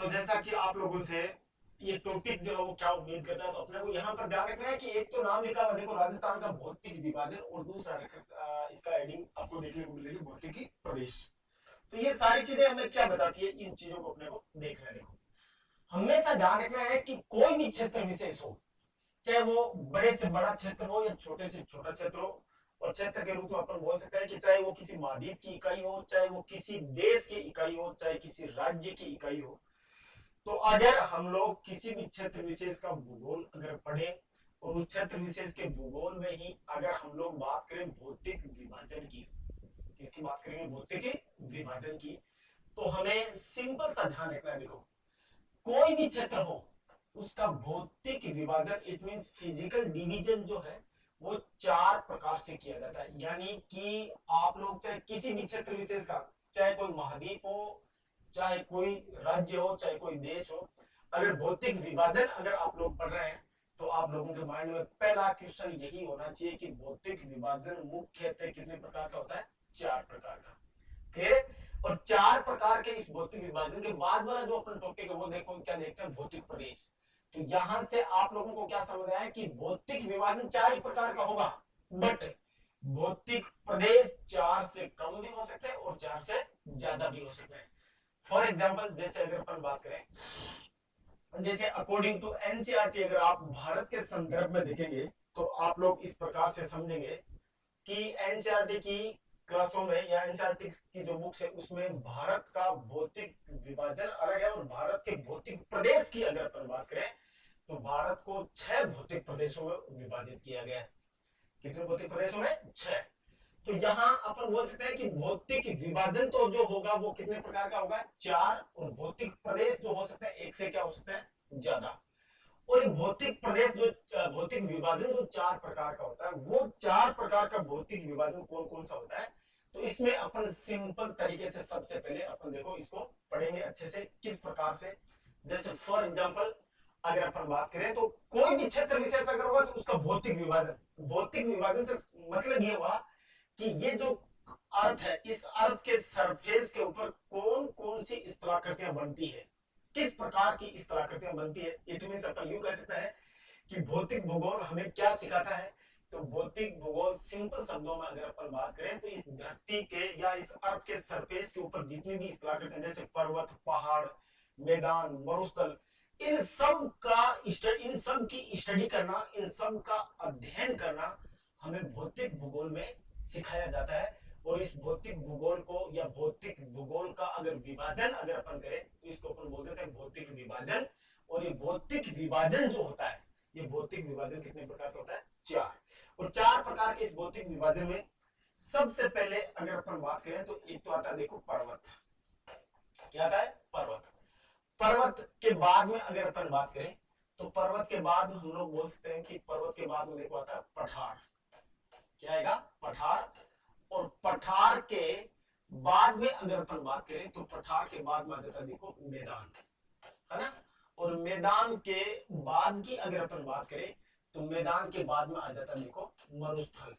जैसा कि आप लोगों से ये टॉपिक जो है वो क्या उम्मीद करता है, तो अपने को यहाँ पर ध्यान रखना है कि एक तो नाम लिखा हुआ देखो राजस्थान का भौतिक विभाजन, और दूसरा इसका हेडिंग आपको देखने को मिलेगी भौतिकी प्रदेश। तो ये सारी चीजें हमें क्या बताती है, इन चीजों को अपने को देखना है। देखो, हमेशा ध्यान रखना है कि कोई भी क्षेत्र विशेष हो, चाहे वो बड़े से बड़ा क्षेत्र हो या छोटे से छोटा क्षेत्र हो, और क्षेत्र के रूप में अपन बोल सकते हैं कि चाहे वो किसी महाद्वीप की इकाई हो, चाहे वो किसी देश की इकाई हो, चाहे किसी राज्य की इकाई हो, तो अगर हम लोग किसी भी क्षेत्र विशेष का भूगोल अगर पढ़े और उस क्षेत्र विशेष के भूगोल में ही अगर हम लोग बात करें भौतिक विभाजन की, किसकी बात करेंगे, भौतिक विभाजन की, तो हमें सिंपल सा ध्यान रखना है। देखो, कोई भी क्षेत्र हो उसका भौतिक विभाजन, इट मींस फिजिकल डिवीजन जो है वो 4 प्रकार से किया जाता है। यानी कि आप लोग चाहे किसी भी क्षेत्र विशेष का, चाहे कोई महाद्वीप हो, चाहे कोई राज्य हो, चाहे कोई देश हो, अगर भौतिक विभाजन अगर आप लोग पढ़ रहे हैं तो आप लोगों के माइंड में पहला क्वेश्चन यही होना चाहिए कि भौतिक विभाजन मुख्यतः कितने प्रकार का होता है, 4 प्रकार का। क्लियर है? और 4 प्रकार के इस भौतिक विभाजन के बाद वाला जो अपन टॉपिक है वो देखो क्या देखते हैं, भौतिक प्रदेश। तो यहां से आप लोगों को क्या समझ रहा है कि भौतिक विभाजन 4 ही प्रकार का होगा, बट भौतिक प्रदेश 4 से कम भी हो सकते हैं और 4 से ज्यादा भी हो सकते हैं। फॉर एग्जाम्पल, जैसे अगर अपन बात करें, जैसे अकॉर्डिंग टू एनसीईआरटी अगर आप भारत के संदर्भ में देखेंगे तो आप लोग इस प्रकार से समझेंगे कि एनसीईआरटी की क्लासों में या एनसीईआरटी की जो बुक्स है उसमें भारत का भौतिक विभाजन अलग है, और भारत के भौतिक प्रदेश की अगर अपन बात करें तो भारत को 6 भौतिक प्रदेशों में विभाजित किया गया है। कितने भौतिक प्रदेशों में? 6। तो यहां अपन बोल सकते हैं कि भौतिक विभाजन तो जो होगा वो कितने प्रकार का होगा, 4, और भौतिक प्रदेश जो हो सकते हैं एक से क्या हो सकते हैं, ज्यादा। और भौतिक प्रदेश जो भौतिक विभाजन जो 4 प्रकार का होता है, वो 4 प्रकार का भौतिक विभाजन कौन कौन सा होता है, तो इसमें अपन सिंपल तरीके से सबसे पहले अपन देखो इसको पढ़ेंगे अच्छे से किस प्रकार से। जैसे फॉर एग्जांपल अगर अपन बात करें तो कोई भी क्षेत्र विशेष अगर होगा तो उसका भौतिक विभाजन, भौतिक विभाजन से मतलब ये हुआ कि ये जो अर्थ है, इस अर्थ के सरफेस के ऊपर कौन कौन सी स्थलाकृतियां बनती है, किस प्रकार की स्थलाकृतियां बनती है। इट मींस अपन यूं कह सकते हैं कि भौतिक भूगोल हमें क्या सिखाता है, तो भौतिक भूगोल सिंपल शब्दों में अगर अपन बात करें तो इस धरती के या इस अर्थ के सरफेस के ऊपर जितनी भी स्थलाकृतियां, जैसे पर्वत, पहाड़, मैदान, मरुस्थल, इन सब की स्टडी करना, इन सब का अध्ययन करना हमें भौतिक भूगोल में सिखाया जाता है। और इस भौतिक भूगोल को या भौतिक भूगोल का अगर विभाजन अगर अपन करें तो इसको अपन बोलते हैं भौतिक विभाजन। और ये भौतिक विभाजन जो होता है, ये भौतिक विभाजन कितने प्रकार का होता है, 4। और 4 प्रकार के इस भौतिक विभाजन में सबसे पहले अगर अपन बात करें तो एक तो आता है देखो पर्वत। क्या आता है, पर्वत। पर्वत के बाद में अगर अपन बात करें तो पर्वत के बाद हम लोग बोल सकते हैं कि पर्वत के बाद में देखो आता है पठार। क्या आएगा, पठार। और पठार के बाद में अगर अपन बात करें तो पठार के बाद में आ जाता है देखो मैदान, है ना। और मैदान के बाद की अगर अपन बात करें तो मैदान के बाद में आ जाता है देखो मरुस्थल।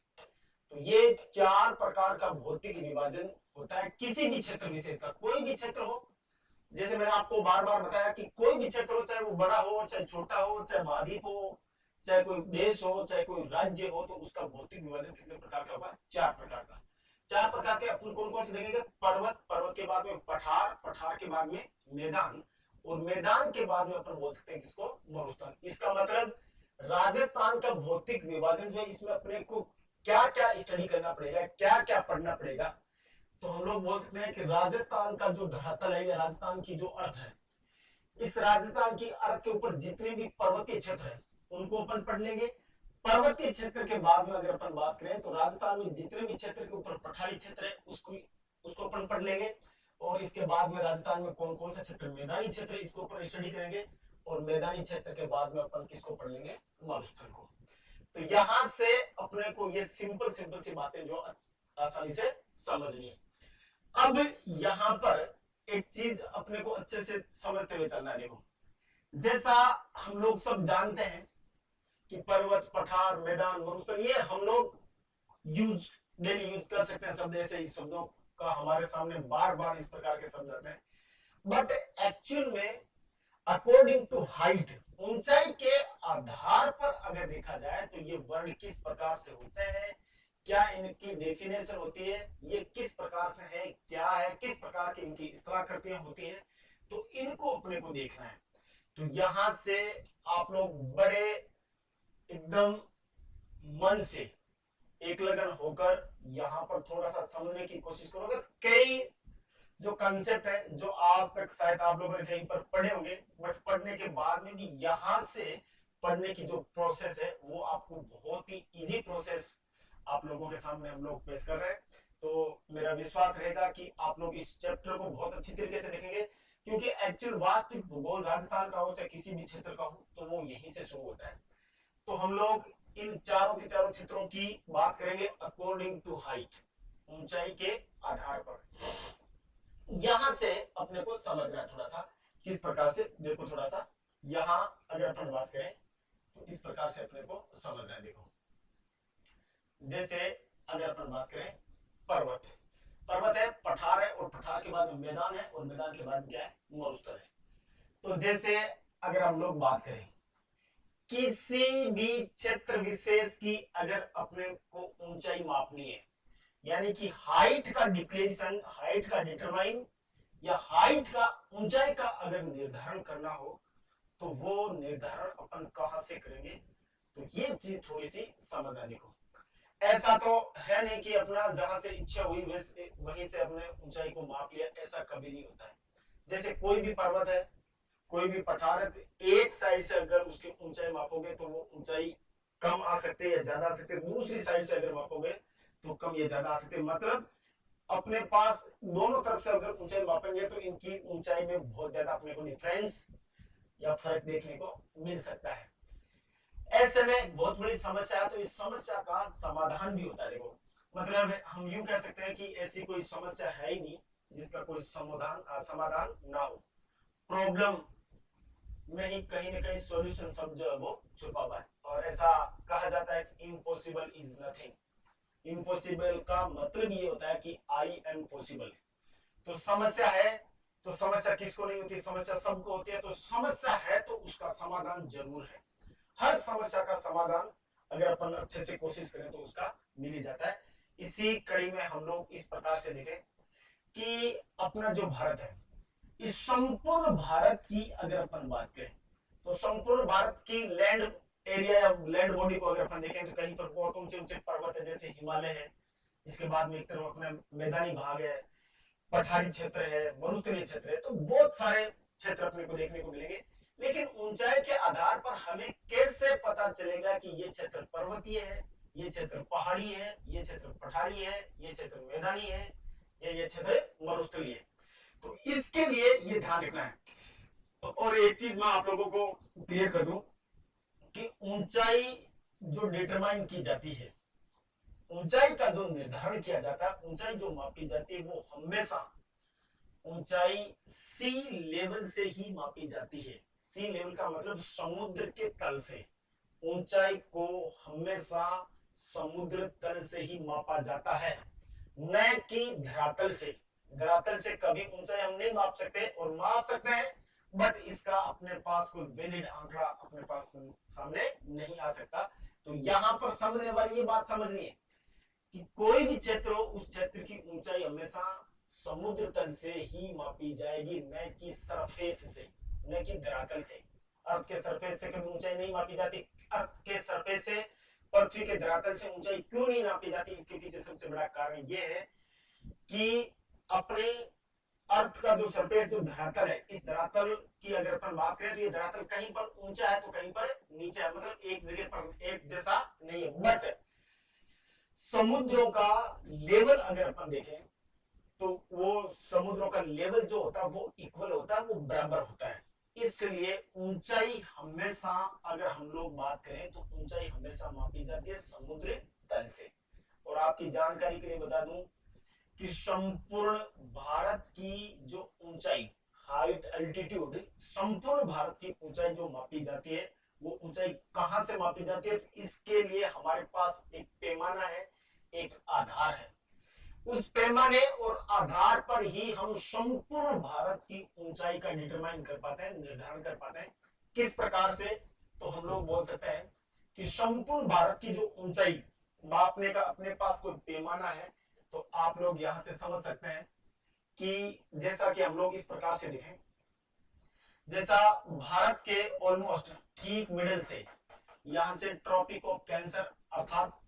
तो ये 4 प्रकार का भौतिक विभाजन होता है किसी भी क्षेत्र विशेष का, कोई भी क्षेत्र हो। जैसे मैंने आपको बार बार बताया कि कोई भी क्षेत्र हो, चाहे वो बड़ा हो, चाहे छोटा हो, चाहे महाद्वीप हो, चाहे कोई देश हो, चाहे कोई राज्य हो, तो उसका भौतिक विभाजन कितने प्रकार का होगा, 4 प्रकार का। 4 प्रकार के अपन कौन कौन से देखेंगे, पर्वत, पर्वत के बाद में पठार, पठार के बाद में मैदान, और मैदान के बाद में अपन बोल सकते हैं किसको, मरुस्थल। इसका मतलब राजस्थान का भौतिक विभाजन जो है इसमें अपने को क्या क्या स्टडी करना पड़ेगा, क्या क्या पढ़ना पड़ेगा। तो हम लोग बोल सकते हैं कि राजस्थान का जो धरातल है या राजस्थान की जो अर्थ है, इस राजस्थान की अर्थ के ऊपर जितने भी पर्वतीय क्षेत्र है उनको अपन पढ़ लेंगे। पर्वतीय क्षेत्र के बाद में अगर अपन बात करें तो राजस्थान में जितने भी क्षेत्र के ऊपर पठारी क्षेत्र है उसको अपन पढ़ लेंगे। और इसके बाद में राजस्थान में कौन कौन सा क्षेत्र, मैदानी क्षेत्र, इसके ऊपर स्टडी करेंगे। और मैदानी क्षेत्र के बाद में अपन किसको पढ़ लेंगे, मरुस्थल को। तो यहां से अपने को ये सिंपल सिंपल सी बातें जो आसानी से समझनी है। अब यहां पर एक चीज अपने को अच्छे से समझते हुए चलना है। देखो, जैसा हम लोग सब जानते हैं कि पर्वत, पठार, मैदान, मरुस्थल, ये हम लोग डेली यूज कर सकते हैं शब्द, ऐसे इस शब्दों का हमारे सामने बार बार इस प्रकार के शब्द आते हैं। बट एक्चुअल में अकॉर्डिंग टू हाइट, ऊंचाई के आधार पर अगर देखा जाए तो ये वर्ण किस प्रकार से होते हैं, क्या इनकी डेफिनेशन होती है, ये किस प्रकार से है, क्या है, किस प्रकार की इनकी स्थलाकृतियां होती हैं, तो इनको अपने को देखना है। तो यहां से आप लोग बड़े एकदम मन से एक लगन होकर यहां पर थोड़ा सा समझने की कोशिश करोगे। कई जो कंसेप्ट है जो आज तक शायद आप लोगों ने कहीं पर पढ़े होंगे, बट पढ़ने के बाद में भी यहां से पढ़ने की जो प्रोसेस है वो आपको बहुत ही इजी प्रोसेस आप लोगों के सामने हम लोग पेश कर रहे हैं। तो मेरा विश्वास रहेगा कि आप लोग इस चैप्टर को बहुत अच्छी तरीके से देखेंगे, क्योंकि एक्चुअल वास्तविक भूगोल राजस्थान का हो चाहे किसी भी क्षेत्र का हो तो वो यहीं से शुरू होता है। तो हम लोग इन चारों के चारों क्षेत्रों की बात करेंगे अकॉर्डिंग टू हाइट, ऊंचाई के आधार पर। यहां से अपने को समझना है थोड़ा सा किस प्रकार से, देखो थोड़ा सा यहां अगर अपन बात करें तो इस प्रकार से अपने को समझना है। देखो जैसे अगर अपन बात करें पर्वत, पर्वत है, पठार है, और पठार के बाद मैदान है, और मैदान के बाद क्या है, मरुस्थल है। तो जैसे अगर हम लोग बात करें किसी भी क्षेत्र विशेष की अगर अपने को ऊंचाई मापनी है, यानी कि हाइट का डिक्लेरेशन, हाइट का डिटरमाइन या हाइट का ऊंचाई का अगर निर्धारण करना हो तो वो निर्धारण अपन कहां से करेंगे, तो ये चीज थोड़ी सी समझना। देखो ऐसा तो है नहीं कि अपना जहां से इच्छा हुई वहीं से अपने ऊंचाई को माप लिया, ऐसा कभी नहीं होता है। जैसे कोई भी पर्वत है, कोई भी पठार है, एक साइड से अगर उसकी ऊंचाई मापोगे तो वो ऊंचाई कम आ सकती है या ज्यादा आ सकती है, दूसरी साइड से अगर मापोगे तो कम या ज्यादा आ सकती है। मतलब अपने पास दोनों तरफ से अगर ऊंचाई मापेंगे तो इनकी ऊंचाई में बहुत ज्यादा अपने को डिफरेंस या फर्क देखने को मिल सकता है। ऐसे में बहुत बड़ी समस्या है, तो इस समस्या का समाधान भी होता है। देखो मतलब हम यूं कह सकते हैं कि ऐसी कोई समस्या है ही नहीं जिसका कोई समाधान ना हो। प्रॉब्लम में ही कहीं ना कहीं सॉल्यूशन सब जो है वो छुपा हुआ है, और ऐसा कहा जाता है कि इम्पॉसिबल इज नथिंग। इम्पॉसिबल का मतलब ये होता है कि आई एम पॉसिबल। तो समस्या है तो समस्या किसको नहीं होती, समस्या सबको होती है। तो समस्या है तो उसका समाधान जरूर है। हर समस्या का समाधान अगर अपन अच्छे से कोशिश करें तो उसका मिल ही जाता है। इसी कड़ी में हम लोग इस प्रकार से देखें कि अपना जो भारत है, इस संपूर्ण भारत की अगर अपन बात करें तो संपूर्ण भारत की लैंड एरिया या लैंड बॉडी को अगर अपन देखें तो कहीं पर बहुत ऊंचे ऊंचे पर्वत है, जैसे हिमालय है, इसके बाद में एक तरफ अपना मैदानी भाग है, पठारी क्षेत्र है, मरुस्थलीय क्षेत्र है, तो बहुत सारे क्षेत्र अपने को देखने को मिलेंगे। लेकिन ऊंचाई के आधार पर हमें कैसे पता चलेगा कि ये क्षेत्र पर्वतीय है, ये क्षेत्र पहाड़ी है, ये क्षेत्र पठारी है, ये क्षेत्र मैदानी है, ये क्षेत्र मरुस्थलीय है। तो इसके लिए ये ध्यान रखना है। और एक चीज मैं आप लोगों को क्लियर कर दूं कि ऊंचाई जो डिटरमाइन की जाती है, ऊंचाई का जो निर्धारण किया जाता है, ऊंचाई जो मापी जाती है वो हमेशा ऊंचाई सी लेवल से ही मापी जाती है। सी लेवल का मतलब समुद्र के तल से। ऊंचाई को हमेशा समुद्र तल से ही मापा जाता है, न कि धरातल से। धरातल से कभी ऊंचाई हम नहीं माप सकते, और माप सकते हैं बट इसका अपने पास कोई वैलिड आंकड़ा अपने पास सामने नहीं आ सकता। तो यहां पर समझने वाली ये बात समझनी है कि कोई भी क्षेत्र हो, उस क्षेत्र की ऊंचाई हमेशा समुद्र तल से ही मापी जाएगी, न कि सरफेस से, न कि धरातल से। अर्थ के सरफेस से कभी ऊंचाई नहीं मापी जाती। अर्थ के सरफेस से, पृथ्वी के धरातल से ऊंचाई क्यों नहीं मापी जाती, इसके पीछे सबसे बड़ा कारण यह है कि अपने अर्थ का जो सरफेस, जो धरातल है, इस धरातल की अगर अपन बात करें तो ये धरातल कहीं पर ऊंचा है तो कहीं पर नीचे है, मतलब एक जगह पर एक जैसा नहीं है। बट समुद्रों का लेवल अगर अपन देखें तो वो समुद्रों का लेवल जो होता है वो इक्वल होता है, वो बराबर होता है। इसलिए ऊंचाई हमेशा, अगर हम लोग बात करें तो ऊंचाई हमेशा मापी जाती है समुद्र तल से। और आपकी जानकारी के लिए बता दूं कि संपूर्ण भारत की जो ऊंचाई, हाइट, अल्टीट्यूड, संपूर्ण भारत की ऊंचाई जो मापी जाती है वो ऊंचाई कहां से मापी जाती है, तो इसके लिए हमारे पास एक पैमाना है, एक आधार है। उस पैमाने और आधार पर ही हम संपूर्ण भारत की ऊंचाई का डिटरमाइन कर पाते हैं, निर्धारण कर पाते हैं। किस प्रकार से? तो हम लोग बोल सकते हैं कि संपूर्ण भारत की जो ऊंचाई मापने का अपने पास कोई पैमाना है, तो आप लोग यहां से समझ सकते हैं कि जैसा कि हम लोग इस प्रकार से देखें, जैसा भारत के ऑलमोस्ट ठीक मिडिल से, यहां से ट्रॉपिक ऑफ कैंसर अर्थात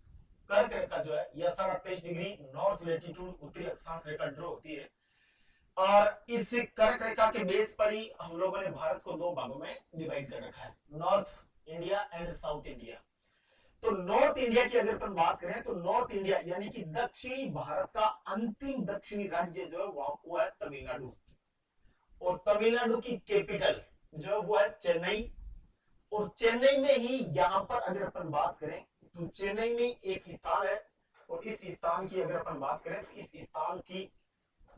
कर्क रेखा जो है यह 23.5 डिग्री नॉर्थ लेटीट्यूड उत्तरी अक्षांश रेखा ड्रॉ होती है, और इस कर्क रेखा के बेस पर ही हम लोगों ने भारत को दो भागों में डिवाइड कर रखा है, north India and south India. तो नॉर्थ इंडिया की अगर अपन बात करें तो नॉर्थ इंडिया यानी कि दक्षिणी भारत का अंतिम दक्षिणी राज्य जो है वो है तमिलनाडु, और तमिलनाडु की कैपिटल जो है वो है चेन्नई, और चेन्नई में ही यहां पर अगर अपन बात करें तो चेन्नई में एक स्थान है, और इस स्थान की अगर अपन बात करें तो इस स्थान की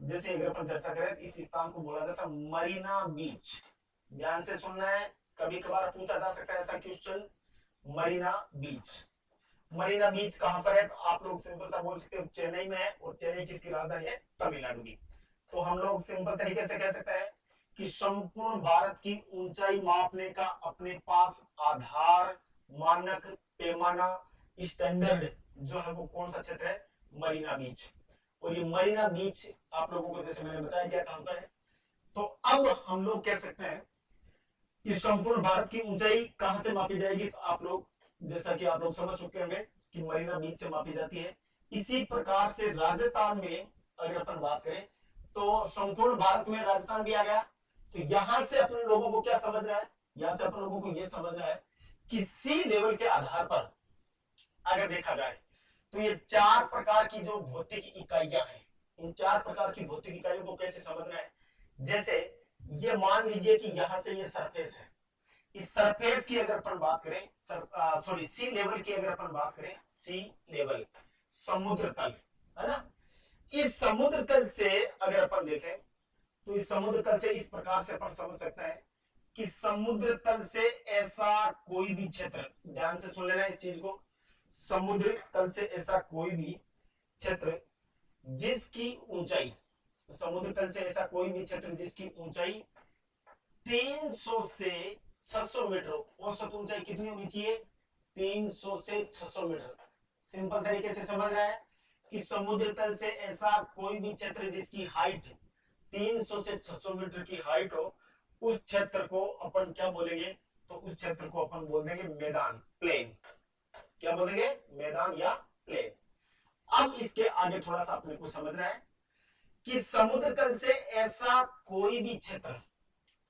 जैसे अगर अपन चर्चा करें तो इस स्थान को बोला जाता है मरीना बीच। ध्यान से सुनना है, कभी कभार पूछा जा सकता है ऐसा क्वेश्चन, मरीना बीच। मरीना बीच कहां पर है? तो आप लोग सिंपल सा बोल सकते हो चेन्नई में है, और चेन्नई किसकी राजधानी है? तमिलनाडु की। तो हम लोग सिंपल तरीके से कह सकते हैं कि संपूर्ण भारत की ऊंचाई मापने का अपने पास आधार, मानक, पैमाना, स्टैंडर्ड जो है वो कौन सा क्षेत्र है? मरीना बीच। और ये मरीना बीच आप लोगों को जैसे मैंने बताया गया कहां पर है। तो अब हम लोग कह सकते हैं कि संपूर्ण भारत की ऊंचाई कहां से मापी जाएगी? तो आप लोग जैसा कि आप लोग समझ चुके होंगे कि मरीना बीच से मापी जाती है। इसी प्रकार से राजस्थान में अगर अपन बात करें तो संपूर्ण भारत में राजस्थान भी आ गया। तो यहां से अपन लोगों को क्या समझना है? यहां से अपन लोगों को यह समझना है कि सी लेवल के आधार पर अगर देखा जाए तो ये चार प्रकार की जो भौतिक इकाइयां हैं, इन चार प्रकार की भौतिक इकाइयों को कैसे समझना है? जैसे ये मान लीजिए कि यहां से ये सरफेस है, इस सरफेस की अगर अपन बात करें, सॉरी सी लेवल की अगर अपन बात करें, सी लेवल समुद्र तल है ना, इस समुद्र तल से अगर अपन देखें तो इस समुद्र तल से इस प्रकार से अपन समझ सकते हैं कि समुद्र तल से ऐसा कोई भी क्षेत्र, ध्यान से सुन लेना इस चीज को, समुद्र तल से ऐसा कोई भी क्षेत्र जिसकी ऊंचाई, समुद्र तल से ऐसा कोई भी क्षेत्र जिसकी ऊंचाई 300 से 600 मीटर, औसत ऊंचाई कितनी होनी चाहिए? 300 से 600 मीटर। सिंपल तरीके से समझ रहा है कि समुद्र तल से ऐसा कोई भी क्षेत्र जिसकी हाइट 300 से 600 मीटर की हाइट हो, उस क्षेत्र को अपन क्या बोलेंगे? तो उस क्षेत्र को अपन बोल देंगे मैदान, प्लेन। क्या बोलेंगे? मैदान या प्लेन। अब इसके आगे थोड़ा सा अपने को समझना है कि समुद्र तल से ऐसा कोई भी क्षेत्र,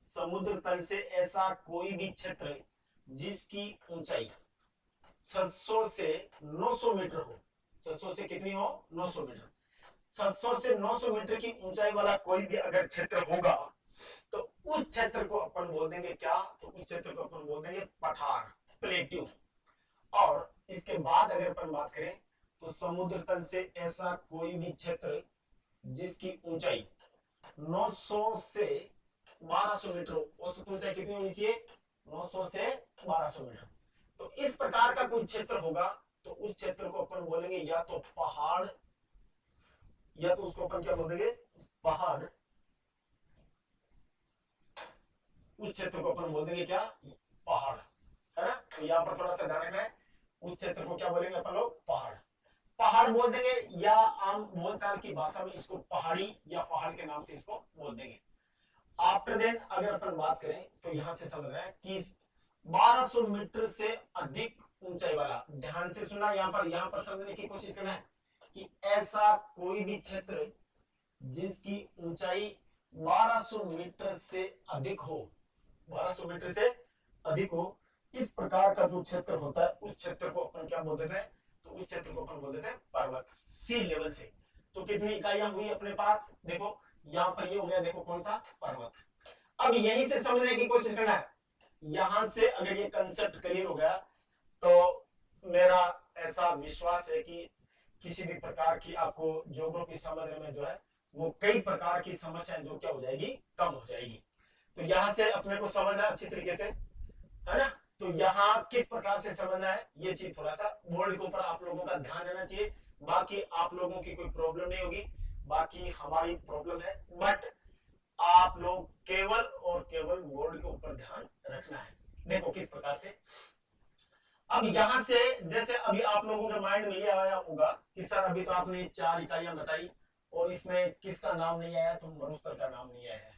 समुद्र तल से ऐसा कोई भी क्षेत्र जिसकी ऊंचाई 600 से 900 मीटर हो, 600 से कितनी हो? 900 मीटर। 600 से 900 मीटर की ऊंचाई वाला कोई भी अगर क्षेत्र होगा तो उस क्षेत्र को अपन बोल देंगे क्या? तो उस क्षेत्र को अपन बोल देंगे पठार, प्लेट्यू। और इसके बाद अगर अपन बात करें तो समुद्र तल से ऐसा कोई भी क्षेत्र जिसकी ऊंचाई 900 से 1200 मीटर, औसत ऊंचाई कितनी होनी चाहिए? 900 से 1200 मीटर। तो इस प्रकार का कोई क्षेत्र होगा तो उस क्षेत्र को अपन बोलेंगे या तो पहाड़, या तो उसको अपन क्या बोल देंगे? पहाड़। उस क्षेत्र को अपन बोल देंगे क्या? पहाड़, है ना। तो यहां पर थोड़ा सा ध्यान रखना है, उस क्षेत्र को क्या बोलेंगे अपन लोग? पहाड़। पहाड़ बोल देंगे, या आम बोलचाल की भाषा में इसको पहाड़ी या पहाड़ के नाम से इसको बोल देंगे। आफ्टर देन अगर अपन बात करें तो यहां से समझ रहे हैं कि 1200 मीटर से अधिक ऊंचाई वाला, ध्यान से सुना, यहां पर समझने की कोशिश करना है कि ऐसा कोई भी क्षेत्र जिसकी ऊंचाई 1200 मीटर से अधिक हो, 1200 मीटर से अधिक हो, इस प्रकार का जो क्षेत्र होता है उस क्षेत्र को अपन क्या बोल देते हैं? तो उस क्षेत्र को अपन बोल देते हैं पर्वत, सी लेवल से। तो कितनी इकाइयां हुई अपने पास? देखो यहां पर ये हो गया, देखो कौन सा? पर्वत। अब यहीं से समझने की कोशिश करना है, यहां से अगर ये कंसेप्ट क्लियर हो गया तो मेरा ऐसा विश्वास है कि किसी भी प्रकार की आपको ज्योग्राफी समझने में जो है वो कई प्रकार की समस्याएं जो क्या हो जाएगी? कम हो जाएगी। तो यहां से अपने को समझना अच्छी तरीके से, है ना। तो यहाँ किस प्रकार से समझना है ये चीज थोड़ा सा बोर्ड के ऊपर आप लोगों का ध्यान रहना चाहिए। बाकी आप लोगों की कोई प्रॉब्लम नहीं होगी, बाकी हमारी प्रॉब्लम है, बट आप लोग केवल और केवल बोर्ड के ऊपर ध्यान रखना है। देखो किस प्रकार से, अब यहां से जैसे अभी आप लोगों के माइंड में ये आया होगा कि सर अभी तो आपने 4 इकाइयां बताई और इसमें किसका नाम नहीं आया, तो मरुस्थल का नाम नहीं आया है।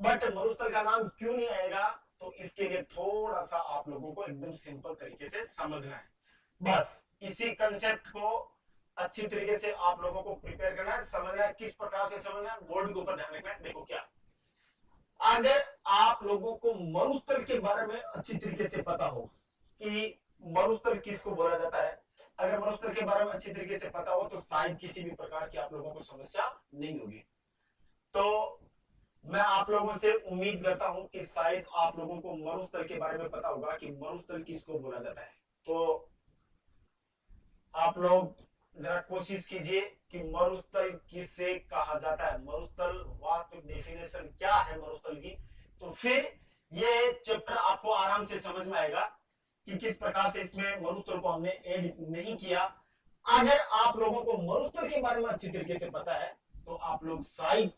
बट मरुस्थल का नाम क्यों नहीं आएगा, तो इसके लिए थोड़ा सा आप लोगों को एकदम सिंपल तरीके से समझना है। बस इसी कंसेप्ट को अच्छी तरीके से आप लोगों को प्रिपेयर करना है, समझना है, किस प्रकार से समझना है, बोर्ड के ऊपर ध्यान रखना है। देखो क्या, अगर आप लोगों को मरुस्थल के बारे में अच्छी तरीके से पता हो कि मरुस्थल किसको बोला जाता है, अगर मरुस्थल के बारे में अच्छी तरीके से पता हो तो शायद किसी भी प्रकार की आप लोगों को समस्या नहीं होगी। तो मैं आप लोगों से उम्मीद करता हूं कि शायद आप लोगों को मरुस्थल के बारे में पता होगा कि मरुस्थल किसको बोला जाता है। तो आप लोग जरा कोशिश कीजिए कि मरुस्थल किससे कहा जाता है, मरुस्थल वास्तविक डेफिनेशन क्या है मरुस्थल की, तो फिर ये चैप्टर आपको आराम से समझ में आएगा कि किस प्रकार से इसमें मरुस्थल को हमने ऐड नहीं किया। अगर आप लोगों को मरुस्थल के बारे में अच्छी तरीके से पता है तो आप लोग शायद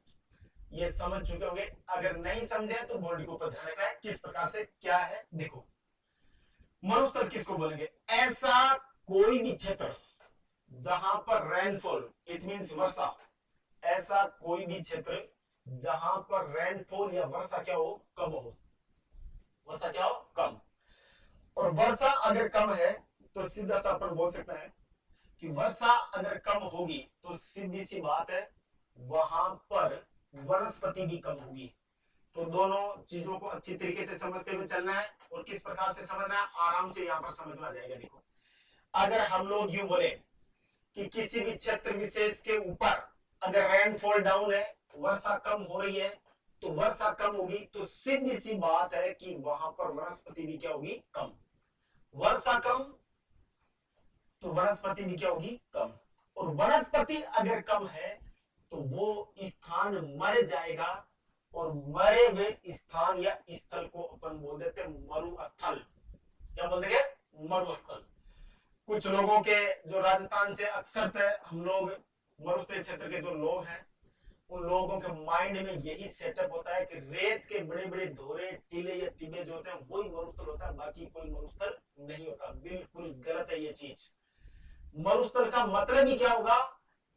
ये समझ चुके होंगे, अगर नहीं समझे तो बोर्ड के ऊपर ध्यान रखना है किस प्रकार से क्या है। देखो मरुस्थल किसको बोलेंगे, ऐसा कोई भी क्षेत्र जहां पर रेनफॉल, इट मींस वर्षा, ऐसा कोई भी क्षेत्र जहां पर रेनफॉल या वर्षा क्या हो, कम हो, वर्षा क्या हो, कम। और वर्षा अगर कम है तो सीधा सा अपन बोल सकते हैं कि वर्षा अगर कम होगी तो सीधी सी बात है वहां पर वनस्पति भी कम होगी। तो दोनों चीजों को अच्छी तरीके से समझते हुए चलना है, और किस प्रकार से समझना है आराम से यहां पर समझ में आ जाएगा। देखो अगर हम लोग यूं बोले कि किसी भी क्षेत्र विशेष के ऊपर अगर रेनफॉल डाउन है, वर्षा कम हो रही है, तो वर्षा कम होगी तो सीधी सी बात है कि वहां पर वनस्पति भी क्या होगी, कम। वर्षा कम तो वनस्पति भी क्या होगी, कम। और वनस्पति अगर कम है तो वो स्थान मर जाएगा, और मरे हुए स्थान या स्थल को अपन बोल देते हैं मरुस्थल। क्या बोल देंगे, मरुस्थल। कुछ लोगों के जो राजस्थान से अक्सर हम लोग मरुस्थल क्षेत्र के जो लोग हैं उन लोगों के माइंड में यही सेटअप होता है कि रेत के बड़े बड़े धोरे टीले या टिबे जो होते हैं वही मरुस्थल होता है, बाकी कोई मरुस्थल नहीं होता। बिल्कुल गलत है ये चीज। मरुस्थल का मतलब ही क्या होगा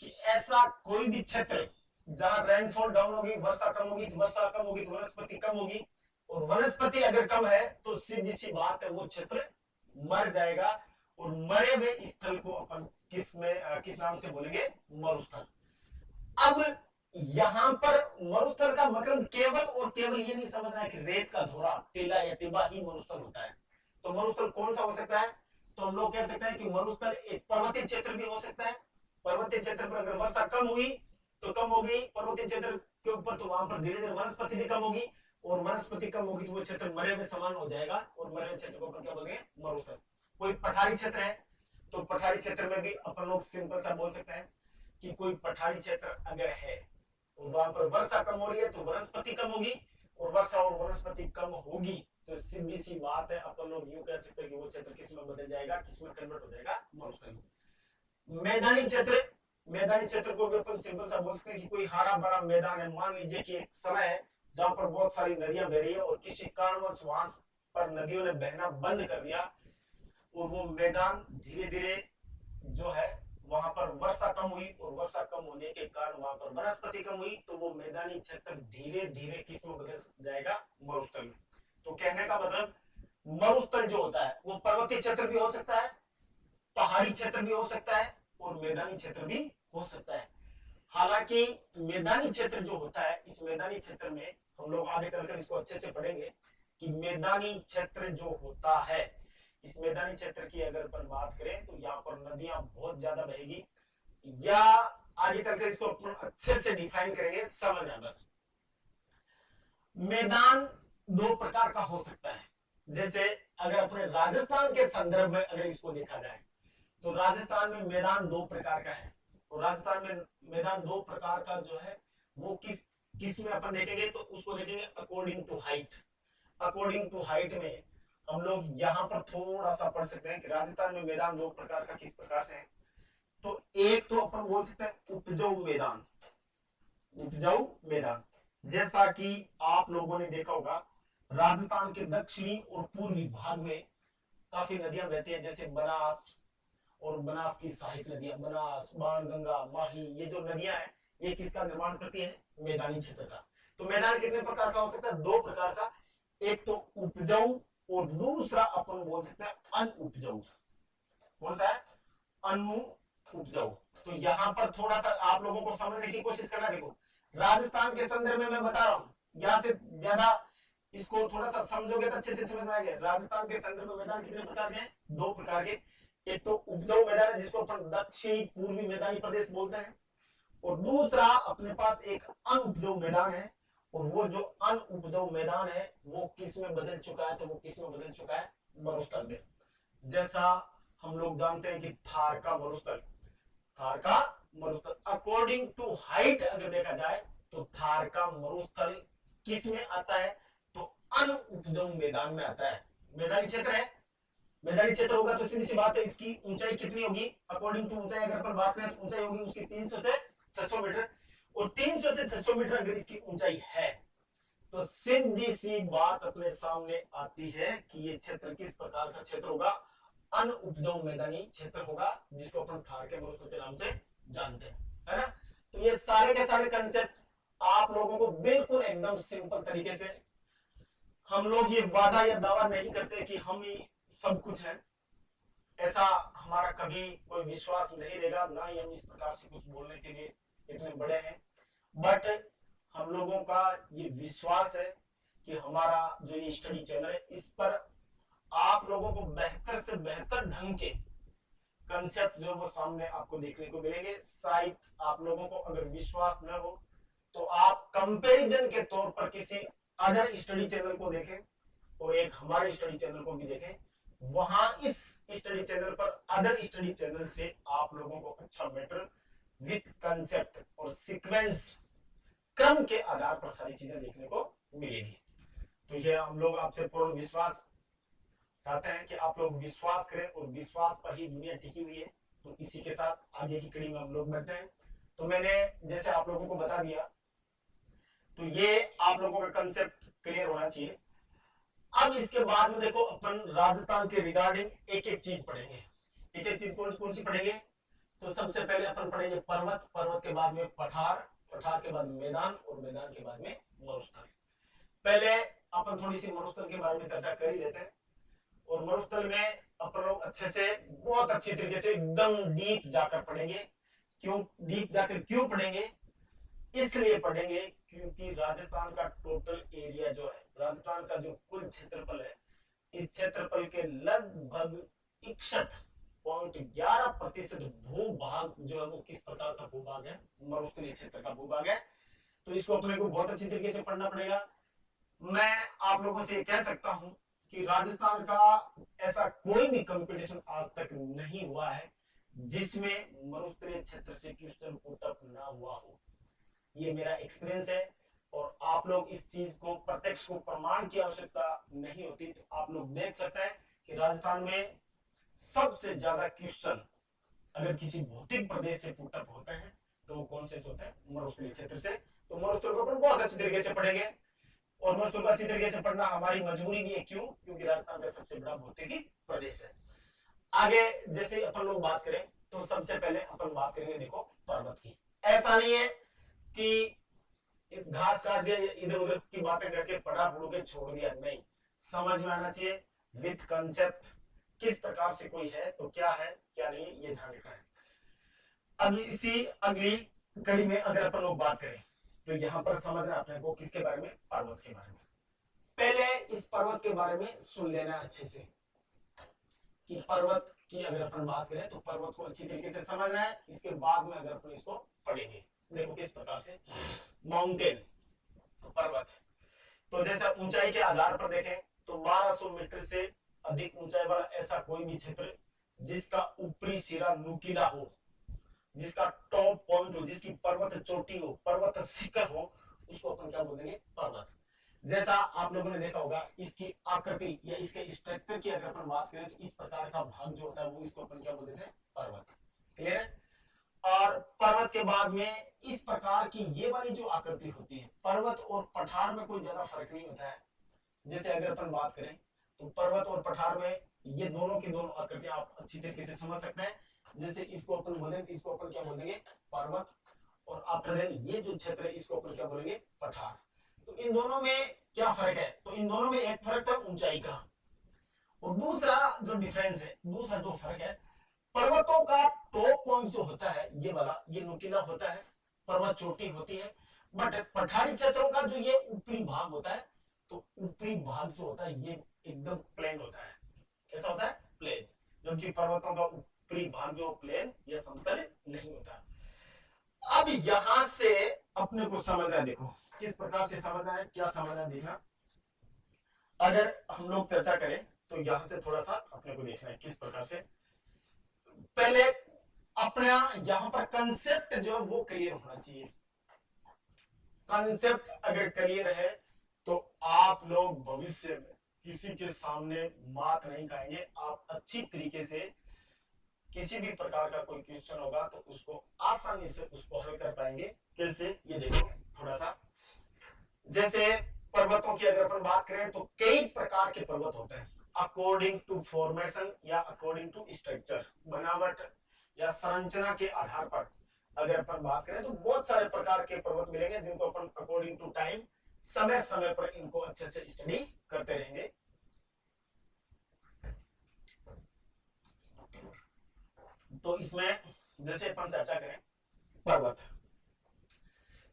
कि ऐसा कोई भी क्षेत्र जहां रेनफॉल डाउन होगी, वर्षा कम होगी, वर्षा कम होगी तो वनस्पति कम होगी, और वनस्पति अगर कम है तो सीधी सी बात है वो क्षेत्र मर जाएगा। और मरे हुए स्थल को अपन किस नाम से बोलेंगे, मरुस्थल। अब यहां पर मरुस्थल का मतलब केवल और केवल ये नहीं समझना है कि रेत का धोरा, टीला या टिब्बा ही मरुस्थल होता है। तो मरुस्थल कौन सा हो सकता है, तो हम लोग कह सकते हैं कि मरुस्थल एक पर्वतीय क्षेत्र भी हो सकता है। पर्वतीय क्षेत्र पर अगर वर्षा कम हुई तो कम होगी पर्वतीय क्षेत्र के ऊपर, तो वहां पर धीरे धीरे वनस्पति भी कम होगी, और वनस्पति कम होगी तो वो क्षेत्र मरे हुए समान हो जाएगा, और मरे हुए क्षेत्र को अपन क्या बोलेंगे, मरुस्थल। कोई पठारी क्षेत्र है तो पठारी क्षेत्र में भी अपन लोग सिंपल सा बोल सकते हैं कि कोई पठारी क्षेत्र अगर है और वहां पर वर्षा कम हो रही है तो वनस्पति कम होगी, और वर्षा और वनस्पति कम होगी तो सीधी सी बात है अपन लोग यूं कह सकते हैं कि वो क्षेत्र किस में बदल जाएगा, किस में कन्वर्ट हो जाएगा, मरुस्थल। मैदानी क्षेत्र, मैदानी क्षेत्र को भी अपन सिंपल सा बोल सकते हैं कि कोई हरा भरा मैदान है। मान लीजिए कि एक समय है जहां पर बहुत सारी नदियां बह रही है और किसी कारणवश वहां पर नदियों ने बहना बंद कर दिया, और वो मैदान धीरे धीरे जो है वहां पर वर्षा कम हुई, और वर्षा कम होने के कारण वहां पर वनस्पति कम हुई, तो वो मैदानी क्षेत्र धीरे धीरे किस में बदल जाएगा, मरुस्थल में। तो कहने का मतलब मरुस्थल जो होता है वो पर्वतीय क्षेत्र भी हो सकता है, पहाड़ी क्षेत्र भी हो सकता है, और मैदानी क्षेत्र भी हो सकता है। हालांकि मैदानी क्षेत्र जो होता है, इस मैदानी क्षेत्र में हम लोग आगे चलकर इसको अच्छे से पढ़ेंगे कि मैदानी क्षेत्र जो होता है, इस मैदानी क्षेत्र की अगर अपन बात करें तो यहाँ पर नदियां बहुत ज्यादा बहेगी, या आगे चलकर इसको अपन अच्छे से डिफाइन करेंगे, समझना बस। मैदान दो प्रकार का हो सकता है। जैसे अगर अपने राजस्थान के संदर्भ में अगर इसको देखा जाए तो राजस्थान में मैदान दो प्रकार का है, और राजस्थान में मैदान दो प्रकार का जो है वो किस में अपन देखेंगे, तो उसको देखेंगे according to height. According to height में हम लोग यहाँ पर थोड़ा सा पढ़ सकते हैं कि राजस्थान में मैदान दो प्रकार का किस प्रकार से है। तो एक तो अपन बोल सकते हैं उपजाऊ मैदान, उपजाऊ मैदान। जैसा कि आप लोगों ने देखा होगा राजस्थान के दक्षिणी और पूर्वी भाग में काफी नदियां बहती हैं, जैसे बनास और बनास की सहायक नदियां, बनास, बाणगंगा, माही, ये जो नदियां हैं ये किसका निर्माण करती हैं? मैदानी क्षेत्र का। तो मैदान कितने प्रकार का हो सकता है? दो प्रकार का, एक तो उपजाऊ और दूसरा अपन बोल सकते हैं अनउपजाऊ। कौन सा है? अनु उपजाऊ। तो यहां पर थोड़ा सा आप लोगों को समझने की कोशिश करना। देखो राजस्थान के संदर्भ में मैं बता रहा हूं, यहां से ज्यादा इसको थोड़ा सा समझोगे तो अच्छे से समझ में आएगा। राजस्थान के संदर्भ में मैदान कितने प्रकार के हैं? दो प्रकार के। एक तो उपजाऊ मैदान है जिसको अपन दक्षिणी पूर्वी मैदानी प्रदेश बोलते हैं, और दूसरा अपने पास एक अनउपजाऊ मैदान है। और वो जो अनउपजाऊ मैदान है वो किस में बदल चुका है? तो वो किस में बदल चुका है? मरुस्थल में। जैसा हम लोग जानते हैं कि थार का मरुस्थल, थार का मरुस्थल अकॉर्डिंग टू हाइट अगर देखा जाए तो थार का मरुस्थल किस में आता है? तो अनउपजाऊ मैदान में आता है। मैदानी क्षेत्र है, मैदानी क्षेत्र होगा तो सीधी सी बात है इसकी ऊंचाई कितनी होगी? अकॉर्डिंग टू ऊंचाई अगर अपन बात करें तो ऊंचाई होगी उसकी 300 से 600 मीटर। और 300 से 600 मीटर अगर इसकी ऊंचाई है तो सीधी सी बात अपने सामने आती है कि ये क्षेत्र किस प्रकार का क्षेत्र होगा? अनउपजाऊ मैदानी क्षेत्र होगा, जिसको अपन थार के मरुस्थल के नाम से जानते हैं, है ना। तो ये सारे के सारे कंसेप्ट आप लोगों को बिल्कुल एकदम सिंपल तरीके से, हम लोग ये वादा या दावा नहीं करते कि हम ही सब कुछ है, ऐसा हमारा कभी कोई विश्वास नहीं रहेगा, ना ही हम इस प्रकार से कुछ बोलने के लिए इतने बड़े हैं। बट हम लोगों का ये विश्वास है कि हमारा जो ये स्टडी चैनल है इस पर आप लोगों को बेहतर से बेहतर ढंग के कंसेप्ट जो वो सामने आपको देखने को मिलेंगे। शायद आप लोगों को अगर विश्वास न हो तो आप कंपैरिजन के तौर पर किसी अदर स्टडी चैनल को देखें और एक हमारे स्टडी चैनल को भी देखें। वहां इस स्टडी चैनल पर अदर स्टडी चैनल से आप लोगों को अच्छा बेटर विथ कंसेप्ट और सीक्वेंस क्रम के आधार पर सारी चीजें देखने को मिलेगी। तो ये हम लोग आपसे पूर्ण विश्वास चाहते हैं कि आप लोग विश्वास करें, और विश्वास पर ही दुनिया टिकी हुई है। तो इसी के साथ आगे की कड़ी में हम लोग बढ़ते हैं। तो मैंने जैसे आप लोगों को बता दिया, तो ये आप लोगों का कंसेप्ट क्लियर होना चाहिए। अब इसके बाद में देखो अपन राजस्थान के रिगार्डिंग एक एक चीज पढ़ेंगे। एक एक चीज कौन सी पढ़ेंगे? तो सबसे पहले अपन पढ़ेंगे पर्वत, पर्वत के बाद में पठार, पठार के बाद मैदान, और मैदान के बाद में मरुस्थल। पहले अपन थोड़ी सी मरुस्थल के बारे में चर्चा कर ही लेते हैं। और मरुस्थल में अपन लोग अच्छे से बहुत अच्छी तरीके से एकदम डीप जाकर पढ़ेंगे। क्यों डीप जाकर क्यों पढ़ेंगे? इसलिए पढ़ेंगे क्योंकि राजस्थान का टोटल एरिया जो है, राजस्थान का जो कुल क्षेत्रफल है, इस क्षेत्रफल के लगभग 61.11% भूभाग जो है वो किस प्रकार का भूभाग है? मरुस्थलीय क्षेत्र का भूभाग है। तो इसको अपने को बहुत अच्छी तरीके से पढ़ना पड़ेगा। मैं आप लोगों से कह सकता हूं कि राजस्थान का ऐसा कोई भी कंपटीशन आज तक नहीं हुआ है जिसमें मरुस्थलीय क्षेत्र से क्वेश्चन पुट अप ना हुआ हो। ये मेरा एक्सपीरियंस है, और आप लोग इस चीज को प्रत्यक्ष को प्रमाण की आवश्यकता नहीं होती। तो आप लोग देख सकते हैं कि राजस्थान में सबसे ज्यादा क्वेश्चन अगर किसी भौतिक प्रदेश से पुट अप होते हैं तो वो कौन से होते हैं? मरुस्थलीय क्षेत्र से। तो मरुस्थल को अपन बहुत अच्छी तरीके से पढ़ेंगे, और मरुस्थल को अच्छी तरीके से पढ़ना हमारी मजबूरी भी है। क्यों? क्योंकि राजस्थान का सबसे बड़ा भौतिकी प्रदेश है। आगे जैसे अपन लोग बात करें तो सबसे पहले अपन बात करेंगे देखो पर्वत की। ऐसा नहीं है कि घास काट दिया, इधर उधर की बातें करके पढ़ा पढ़ के छोड़ दिया, नहीं, समझ में आना चाहिए विद कंसेप्ट, किस प्रकार से कोई है तो क्या है क्या नहीं, ये ध्यान रखना है। अब इसी अगली कड़ी में अगर अपन लोग बात करें तो यहां पर समझना अपने को किसके बारे में? पर्वत के बारे में। पहले इस पर्वत के बारे में सुन लेना अच्छे से कि पर्वत की अगर अपन बात करें तो पर्वत को अच्छी तरीके से समझना है। इसके बाद में अगर अपन इसको पढ़ेंगे, देखो किस प्रकार से माउंटेन, पर्वत। तो जैसे ऊंचाई के आधार पर देखें तो 1200 मीटर से अधिक ऊंचाई वाला ऐसा कोई भी क्षेत्र जिसका ऊपरी सिरा नुकीला हो, जिसका टॉप पॉइंट हो, जिसकी पर्वत चोटी हो, पर्वत शिखर हो, उसको अपन क्या बोलेंगे? पर्वत। जैसा आप लोगों ने देखा होगा इसकी आकृति या इसके स्ट्रक्चर की अगर अपन बात करें तो इस प्रकार का भाग जो होता है वो इसको अपन क्या बोलते हैं? पर्वत। क्लियर है? और पर्वत के बाद में इस प्रकार की ये वाली जो आकृति होती है, पर्वत और पठार में कोई ज्यादा फर्क नहीं होता है। जैसे अगर अपन बात करें तो पर्वत और पठार में ये दोनों की दोनों आकृतियां आप अच्छी तरीके से समझ सकते हैं। जैसे इसको अपन बोलेंगे, इसको अपन क्या बोलेंगे, पर्वत, और आफ्टर देन ये जो क्षेत्र है इसको अपन क्या बोलेंगे, पठार। तो इन दोनों में क्या फर्क है, तो इन दोनों में एक फर्क था ऊंचाई का, और दूसरा जो डिफरेंस है, दूसरा जो फर्क है, पर्वतों का टॉप पॉइंट जो होता है ये वाला, ये नुकीला होता है, पर्वत चोटी होती है। बट पठारी क्षेत्रों का जो ये ऊपरी भाग होता है, तो ऊपरी भाग जो होता है ये एकदम प्लेन होता है। कैसा होता है, प्लेन। जबकि पर्वतों का ऊपरी भाग जो प्लेन या समतल नहीं होता। अब यहां से अपने को समझना, देखो किस प्रकार से समझना है, क्या समझना है देखना। अगर हम लोग चर्चा करें तो यहां से थोड़ा सा अपने को देखना है किस प्रकार से। पहले अपना यहां पर कंसेप्ट जो वो क्लियर होना चाहिए। कंसेप्ट अगर क्लियर है तो आप लोग भविष्य में किसी के सामने बात नहीं कहेंगे, आप अच्छी तरीके से किसी भी प्रकार का कोई क्वेश्चन होगा तो उसको आसानी से उसको हल कर पाएंगे। कैसे, ये देखो थोड़ा सा। जैसे पर्वतों की अगर अपन बात करें तो कई प्रकार के पर्वत होते हैं अकॉर्डिंग टू फॉर्मेशन या अकॉर्डिंग टू स्ट्रक्चर, बनावट या संरचना के आधार पर अगर अपन बात करें तो बहुत सारे प्रकार के पर्वत मिलेंगे जिनको अपन अकॉर्डिंग टू टाइम समय समय पर इनको अच्छे से स्टडी करते रहेंगे। तो इसमें जैसे अपन चर्चा करें पर्वत,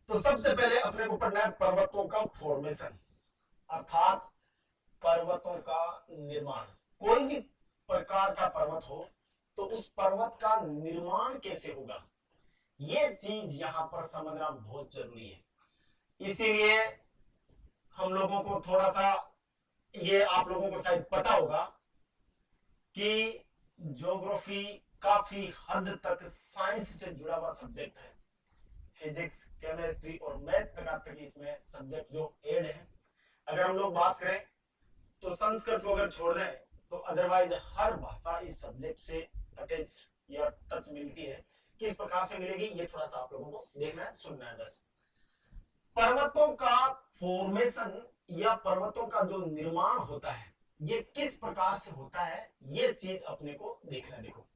तो सबसे पहले अपने को पढ़ना है पर्वतों का फॉर्मेशन, अर्थात पर्वतों का निर्माण। कोई भी प्रकार का पर्वत हो तो उस पर्वत का निर्माण कैसे होगा, ये चीज यहां पर समझना बहुत जरूरी है। इसीलिए हम लोगों को थोड़ा सा, ये आप लोगों को शायद पता होगा कि ज्योग्राफी काफी हद तक साइंस से जुड़ा हुआ सब्जेक्ट है। फिजिक्स, केमिस्ट्री और मैथ तक इसमें सब्जेक्ट जो ऐड है। अगर हम लोग बात करें तो संस्कृत को अगर छोड़ दें तो अदरवाइज हर भाषा इस सब्जेक्ट से अटैच या टच मिलती है। किस प्रकार से मिलेगी ये थोड़ा सा आप लोगों को देखना है, सुनना है बस। पर्वतों का फॉर्मेशन या पर्वतों का जो निर्माण होता है ये किस प्रकार से होता है, ये चीज अपने को देखना। देखो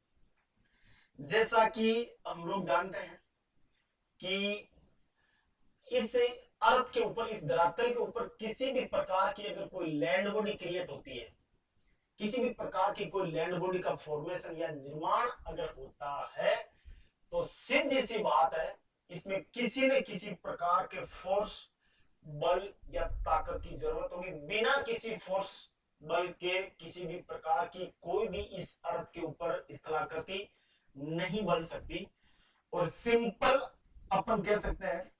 जैसा कि हम लोग जानते हैं कि इस अर्थ के ऊपर, इस धरातल के ऊपर किसी भी प्रकार की अगर कोई लैंड बॉडी क्रिएट होती है, किसी भी प्रकार की कोई लैंड बॉडी का फॉर्मेशन या निर्माण अगर होता है तो सीधी सी बात है इसमें किसी न किसी प्रकार के फोर्स, बल या ताकत की जरूरत होगी। बिना किसी फोर्स, बल के किसी भी प्रकार की कोई भी इस अर्थ के ऊपर स्थलाकृति नहीं बन सकती। और सिंपल अपन कह सकते हैं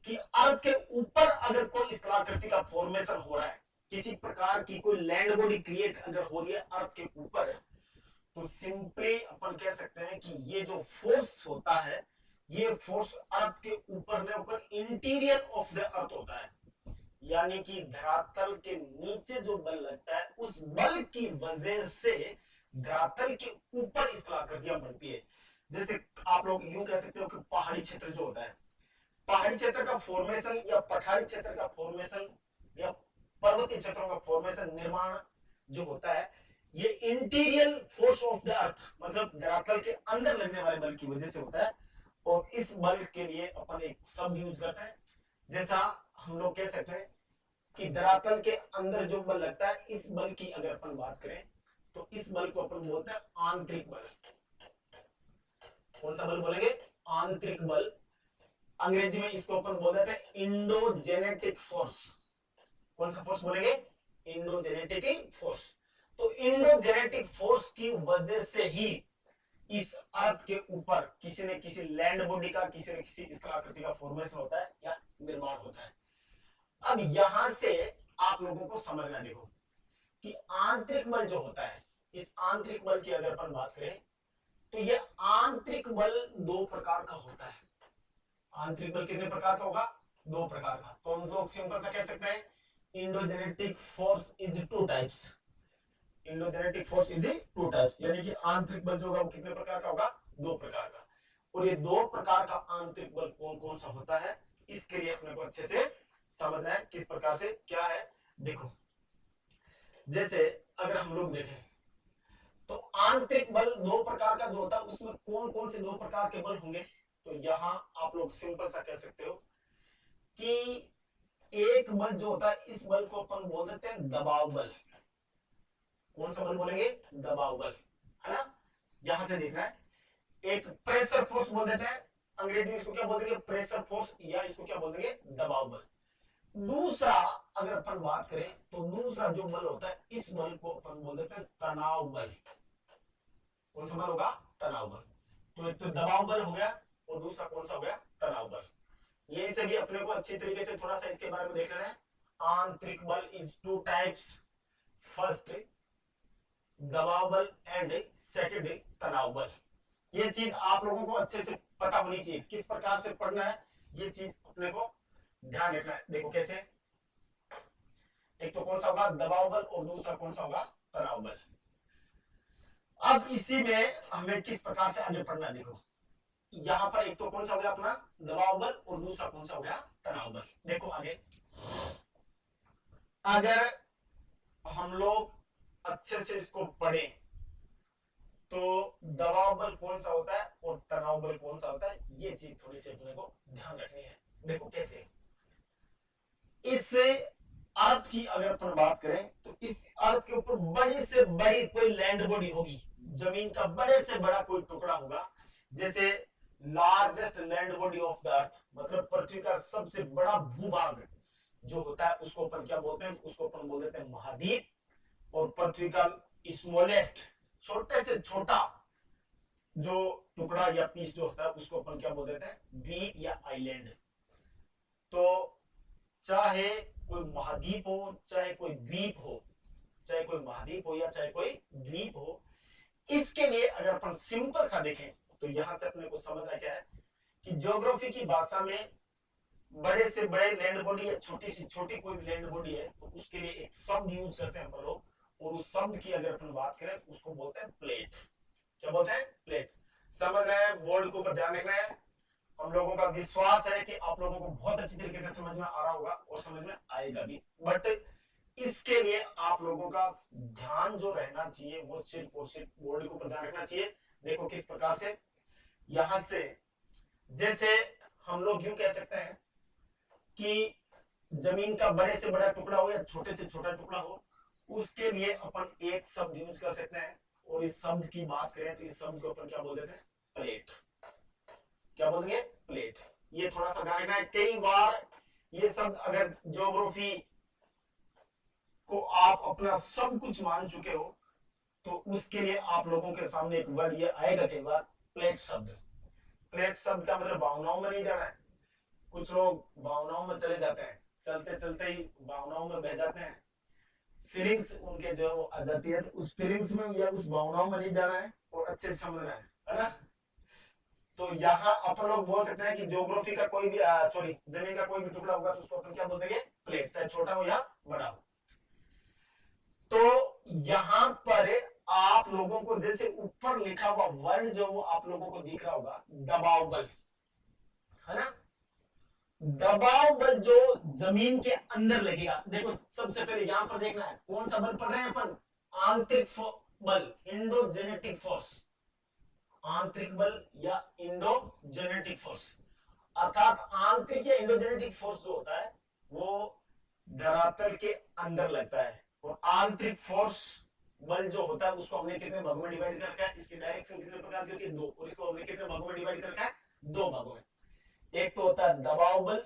कि अर्थ के ऊपर अगर कोई स्थलाकृति का फॉर्मेशन हो रहा है, किसी प्रकार की कोई लैंड बॉडी क्रिएट अगर हो रही है अर्थ के ऊपर, तो सिंपली अपन कह सकते हैं कि ये जो फोर्स होता है ये फोर्स अर्थ के ऊपर ने ऊपर इंटीरियर ऑफ द अर्थ होता है। यानी कि धरातल के नीचे जो बल लगता है उस बल की वजह से धरातल के ऊपर स्थलाकृतियां बनती है। जैसे आप लोग यूं कह सकते हो कि पहाड़ी क्षेत्र जो होता है, पहाड़ी क्षेत्र का फॉर्मेशन या पठारी क्षेत्र का फॉर्मेशन या पर्वतीय क्षेत्रों का फॉर्मेशन, निर्माण जो होता है ये interior force of the earth, मतलब धरातल के अंदर लगने वाले बल की वजह से होता है। और इस बल के लिए अपन एक शब्द यूज करते हैं, जैसा हम लोग कह सकते हैं कि धरातल के अंदर जो बल लगता है, इस बल की अगर अपन बात करें तो इस बल को अपन बोलते हैं आंतरिक बल। कौन सा बल बोलेंगे, आंतरिक बल। अंग्रेजी में इसको अपन बोल देते हैं इंडोजेनेटिक फोर्स। कौन सा फोर्स बोलेंगे, इंडोजेनेटिक फोर्स। तो इंडोजेनेटिक फोर्स की वजह से ही इस अर्थ के ऊपर किसी न किसी लैंड बॉडी का, किसी न किसी स्थलाकृति का फॉर्मेशन होता है या निर्माण होता है। अब यहां से आप लोगों को समझना, देखो कि आंतरिक बल जो होता है, इस आंतरिक बल की अगर अपन बात करें तो ये आंतरिक बल दो प्रकार का होता है। आंतरिक बल कितने प्रकार का होगा, दो प्रकार का। तो हम लोग सिंपल सा कह सकते हैं endogenetic force is two types. Endogenetic force is two types, यानी कि आंतरिक बल जो होगा वो कितने प्रकार का होगा, दो प्रकार का। और ये दो प्रकार का आंतरिक बल कौन कौन सा होता है, इसके लिए अपने को अच्छे से समझना है किस प्रकार से क्या है। देखो जैसे अगर हम लोग देखें तो आंतरिक बल दो प्रकार का जो होता है, उसमें कौन कौन से दो प्रकार के बल होंगे, तो यहां आप लोग सिंपल सा कह सकते हो कि एक बल जो होता है, इस बल को अपन बोल देते हैं दबाव बल। कौन सा बल बोलेंगे, दबाव बल, है ना। यहां से देखना है, एक प्रेशर फोर्स बोल देते हैं, अंग्रेजी में इसको क्या बोल देंगे, प्रेशर फोर्स, या इसको क्या बोल देंगे, दबाव बल। दूसरा अगर अपन बात करें तो दूसरा जो बल होता है, इस बल को अपन बोल देते हैं तनाव बल। कौन सा बल होगा, तनाव बल। तो एक तो दबाव बल हो गया और दूसरा कौन सा हो गया, तनाव बल। ये से भी अपने को अच्छी तरीके से थोड़ा सा इसके बारे में देख लेना है। आंतरिक बल इज टू टाइप्स, फर्स्ट दबाव बल एंड सेकंड तनाव बल। ये चीज आप लोगों को अच्छे से पता होनी चाहिए, किस प्रकार से पढ़ना है, ये चीज अपने को ध्यान रखना है। देखो कैसे, एक तो कौन सा होगा, दबाव बल, और दूसरा कौन सा होगा, तनाव बल। अब इसी में हमें किस प्रकार से आगे पढ़ना है, देखो यहां पर एक तो कौन सा हो गया अपना दबाव बल, और दूसरा कौन सा हो गया, तनाव बल। देखो आगे, अगर हम लोग अच्छे से इसको पढ़ें तो दबाव बल कौन सा होता है और तनाव बल कौन सा होता है, ये चीज थोड़ी सी अपने को ध्यान रखनी है। देखो कैसे, इस अर्थ की अगर अपन बात करें तो इस अर्थ के ऊपर बड़ी से बड़ी कोई लैंड बॉडी होगी, जमीन का बड़े से बड़ा कोई टुकड़ा होगा, जैसे largest land body of the earth, मतलब पृथ्वी का सबसे बड़ा भूभाग जो होता है उसको अपन क्या बोलते हैं, उसको अपन बोल देते हैं महाद्वीप। और पृथ्वी का स्मॉलेस्ट, छोटे से छोटा जो टुकड़ा या पीस जो होता है उसको अपन क्या बोल देते हैं, द्वीप या आइलैंड। तो चाहे कोई महाद्वीप हो, चाहे कोई द्वीप हो, चाहे कोई महाद्वीप हो या चाहे कोई द्वीप हो, इसके लिए अगर अपन सिंपल सा देखें तो यहां से अपने को समझना क्या है कि ज्योग्राफी की भाषा में बड़े से बड़े लैंड बॉडी या छोटी से छोटी कोई लैंड बॉडी है तो उसके लिए एक शब्द यूज करते हैं अपन लोग, और उस शब्द की अगर अपन बात करें तो उसको बोलते हैं प्लेट। क्या बोलते हैं, प्लेट। समझ रहे हैं, बोर्ड के ऊपर ध्यान रखना है। हम लोगों का विश्वास है कि आप लोगों को बहुत अच्छी तरीके से समझ में आ रहा होगा और समझ में आएगा भी, बट इसके लिए आप लोगों का ध्यान जो रहना चाहिए वो सिर्फ और सिर्फ बोर्ड के ऊपर ध्यान रखना चाहिए। देखो किस प्रकार से, यहां से जैसे हम लोग यूं कह सकते हैं कि जमीन का बड़े से बड़ा टुकड़ा हो या छोटे से छोटा टुकड़ा हो, उसके लिए अपन एक शब्द यूज कर सकते हैं, और इस शब्द की बात करें तो इस शब्द को अपन क्या बोल देते हैं, प्लेट। क्या बोलेंगे, प्लेट। ये थोड़ा सा ध्यान रखना है, कई बार ये शब्द अगर ज्योग्राफी को आप अपना सब कुछ मान चुके हो तो उसके लिए आप लोगों के सामने एक वर्ड ये आएगा कई बार, प्लेट शब्द। प्लेट शब्द का मतलब भावनाओं में नहीं जाना है। कुछ लोग भावनाओं में चले जाते हैं, चलते चलते ही भावनाओं में बह जाते हैं, फीलिंग्स उनके जो आ जाती है, तो उस फीलिंग्स में या उस भावनाओं में नहीं जाना है और अच्छे से समझना है ना। तो यहाँ अपन लोग बोल सकते हैं कि ज्योग्राफी का कोई भी सॉरी जमीन का कोई भी टुकड़ा होगा तो उसको अपन क्या बोल देंगे, प्लेट, चाहे छोटा हो या बड़ा हो। तो यहाँ पर आप लोगों को जैसे ऊपर लिखा हुआ वर्ड जो वो आप लोगों को दिख रहा होगा, दबाव बल, है ना। दबाव बल जो जमीन के अंदर लगेगा, देखो सबसे पहले यहां पर देखना है कौन सा बल पढ़ रहे हैं अपन, आंतरिक बल, इंडोजेनेटिक फोर्स। आंतरिक बल या इंडोजेनेटिक फोर्स, अर्थात आंतरिक या इंडोजेनेटिक फोर्स जो होता है वो धरातल के अंदर लगता है, और आंतरिक फोर्स बल जो होता है उसको हमने कितने भागों में डिवाइड कर रखा है, इसकी डायरेक्शन कितने प्रकार की होती है, दो, और इसको हमने कितने भागों में डिवाइड कर रखा है, दो भागों में। एक तो होता है दबाव बल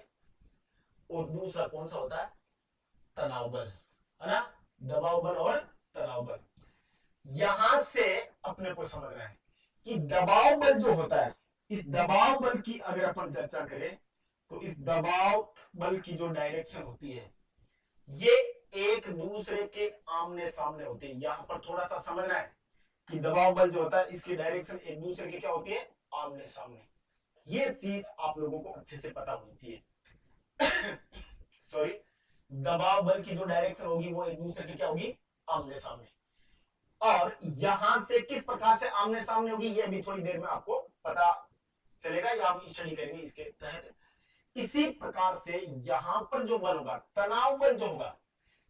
और दूसरा कौन सा होता है, तनाव बल, है ना। दबाव बल और तनाव बल। यहां से अपने को समझना है कि दबाव बल जो होता है, इस दबाव बल की अगर अपन चर्चा करें तो इस दबाव बल की जो डायरेक्शन होती है ये एक दूसरे के आमने सामने होती है। यहां पर थोड़ा सा समझना है कि दबाव बल जो होता है इसकी डायरेक्शन एक दूसरे के क्या होती है, आमने सामने। ये चीज आप लोगों को अच्छे से पता होनी चाहिए। सॉरी, दबाव बल की जो डायरेक्शन होगी वो एक दूसरे की क्या होगी, आमने सामने। और यहां से किस प्रकार से आमने सामने होगी ये भी थोड़ी देर में आपको पता चलेगा, या हम स्टडी करेंगे इसके तहत। इसी प्रकार से यहां पर जो बल होगा, तनाव बल जो होगा,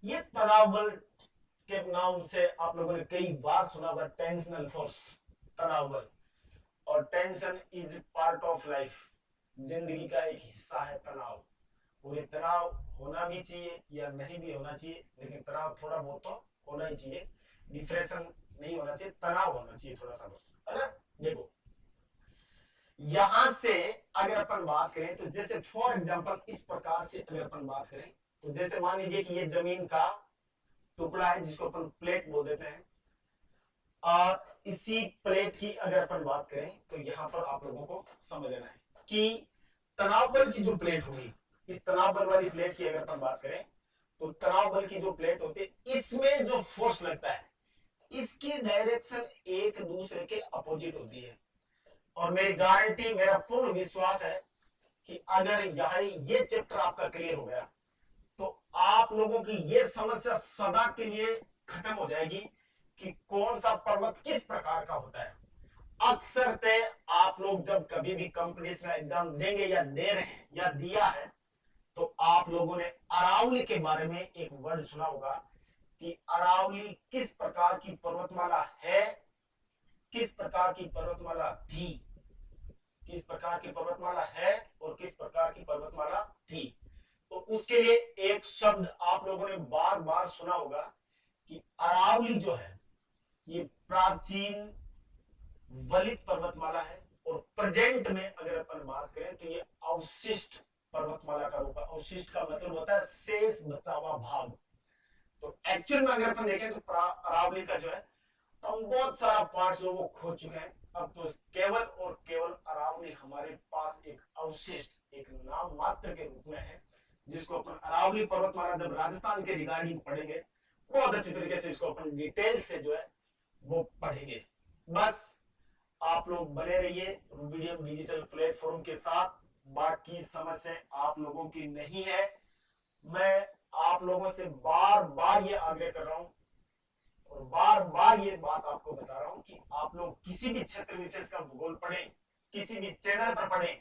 ये तनाव बल के नाम से आप लोगों ने कई बार सुना होगा, टेंशनल फोर्स, तनाव बल। और tension is part of life, जिंदगी का एक हिस्सा है तनाव। और ये तनाव होना भी चाहिए या नहीं भी होना चाहिए, लेकिन तनाव थोड़ा बहुत तो होना ही चाहिए। डिप्रेशन नहीं होना चाहिए, तनाव होना चाहिए थोड़ा सा, बस, है ना। देखो यहां से अगर अपन बात करें तो जैसे फॉर एग्जांपल इस प्रकार से अगर अपन बात करें, तो जैसे मान लीजिए कि ये जमीन का टुकड़ा है जिसको अपन प्लेट बोल देते हैं, और इसी प्लेट की अगर अपन बात करें तो यहां पर आप लोगों को समझना है कि तनाव बल की जो प्लेट होगी, इस तनाव बल वाली प्लेट की अगर अपन बात करें, तो तनाव बल की जो प्लेट होती है, इसमें जो फोर्स लगता है, इसकी डायरेक्शन एक दूसरे के अपोजिट होती है। और मेरी गारंटी, मेरा पूर्ण विश्वास है कि अगर ये चैप्टर आपका क्लियर हो गया, तो आप लोगों की ये समस्या सदा के लिए खत्म हो जाएगी कि कौन सा पर्वत किस प्रकार का होता है। अक्सर तय आप लोग जब कभी भी कंपटीशन एग्जाम देंगे या दे रहे हैं या दिया है, तो आप लोगों ने अरावली के बारे में एक वर्ड सुना होगा कि अरावली किस प्रकार की पर्वतमाला है, किस प्रकार की पर्वतमाला थी, किस प्रकार की पर्वतमाला है और किस प्रकार की पर्वतमाला थी। तो उसके लिए एक शब्द आप लोगों ने बार बार सुना होगा कि अरावली जो है ये प्राचीन वलित पर्वतमाला है, और प्रेजेंट में अगर अपन बात करें तो ये अवशिष्ट पर्वतमाला का रूप है। अवशिष्ट का मतलब होता है शेष बचा हुआ भाग। तो एक्चुअल में अगर अपन देखें तो अरावली का जो है हम बहुत सारा पार्ट जो वो खो चुके हैं, अब तो केवल और केवल अरावली हमारे पास एक अवशिष्ट, एक नाम मात्र के रूप में है, जिसको अपन अरावली पर्वतमाला जब राजस्थान के रिगार्डिंग पढ़ेंगे, बहुत अच्छी तरीके से इसको अपन डिटेल से जो है वो पढ़ेंगे। बस आप लोग बने रहिए रूबीडियम डिजिटल प्लेटफॉर्म के साथ, बाकी समस्या आप लोगों की नहीं है। मैं आप लोगों से बार बार ये आग्रह कर रहा हूं और बार बार ये बात आपको बता रहा हूं कि आप लोग किसी भी क्षेत्र विशेष का भूगोल पढ़ें, किसी भी चैनल पर पढ़ें,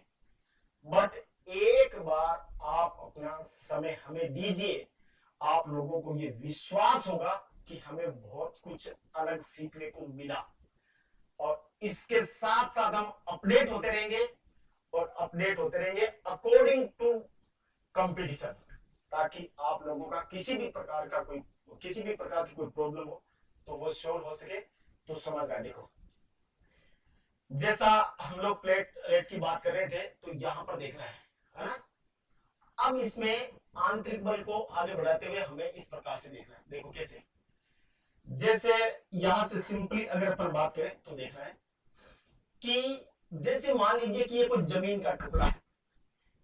बट एक बार आप अपना समय हमें दीजिए। आप लोगों को ये विश्वास होगा कि हमें बहुत कुछ अलग सीखने को मिला, और इसके साथ साथ हम अपडेट होते रहेंगे और अपडेट होते रहेंगे अकॉर्डिंग टू कंपटीशन, ताकि आप लोगों का किसी भी प्रकार की कोई प्रॉब्लम हो तो वो सॉल्व हो सके। तो समझ रहा, देखो जैसा हम लोग प्लेट की बात कर रहे थे, तो यहां पर देखना है ना। अब इसमें आंतरिक बल को आगे बढ़ाते हुए हमें इस प्रकार से देखना है। देखो कैसे, जैसे यहां से सिंपली अगर अपन बात करें तो देखना है कि जैसे मान लीजिए कि ये कोई जमीन का टुकड़ा है,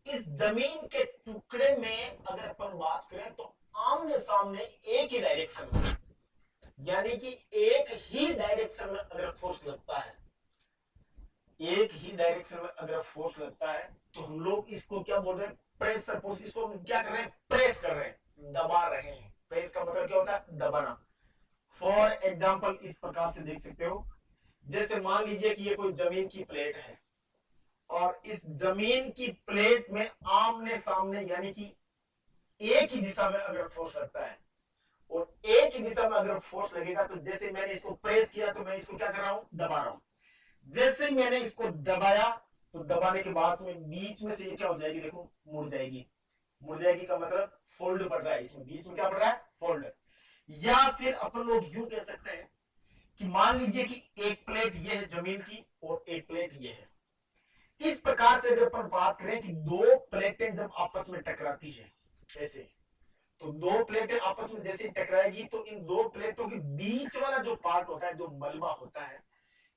इस जमीन के टुकड़े में अगर अपन बात करें तो आमने सामने एक ही डायरेक्शन में, यानी कि एक ही डायरेक्शन में अगर फोर्स लगता है, एक ही डायरेक्शन में अगर फोर्स लगता है, तो हम लोग इसको क्या बोल रहे हैं, प्रेशर फोर्स। इसको हम क्या कर रहे हैं, प्रेस कर रहे हैं, दबा रहे हैं। प्रेस का मतलब क्या होता है, दबाना। फॉर एग्जाम्पल इस प्रकार से देख सकते हो, जैसे मान लीजिए कि ये कोई जमीन की प्लेट है, और इस जमीन की प्लेट में आमने सामने यानी कि एक ही दिशा में अगर फोर्स लगता है, और एक ही दिशा में अगर फोर्स लगेगा, तो जैसे मैंने इसको प्रेस किया तो मैं इसको क्या कर रहा हूं, दबा रहा हूं। जैसे मैंने इसको दबाया, तो दबाने के बाद में बीच में से ये क्या हो जाएगी, देखो मुड़ जाएगी। मुड़ जाएगी का मतलब फोल्ड पड़ रहा है, इसमें बीच में क्या पड़ रहा है, फोल्ड। या फिर अपन लोग यूं कह सकते हैं कि मान लीजिए कि एक प्लेट ये है जमीन की और एक प्लेट ये है। इस प्रकार से अगर अपन बात करें कि दो प्लेटें जब आपस में टकराती है ऐसे, तो दो प्लेटें आपस में जैसे टकराएगी, तो इन दो प्लेटों के बीच वाला जो पार्ट होता है, जो मलबा होता है,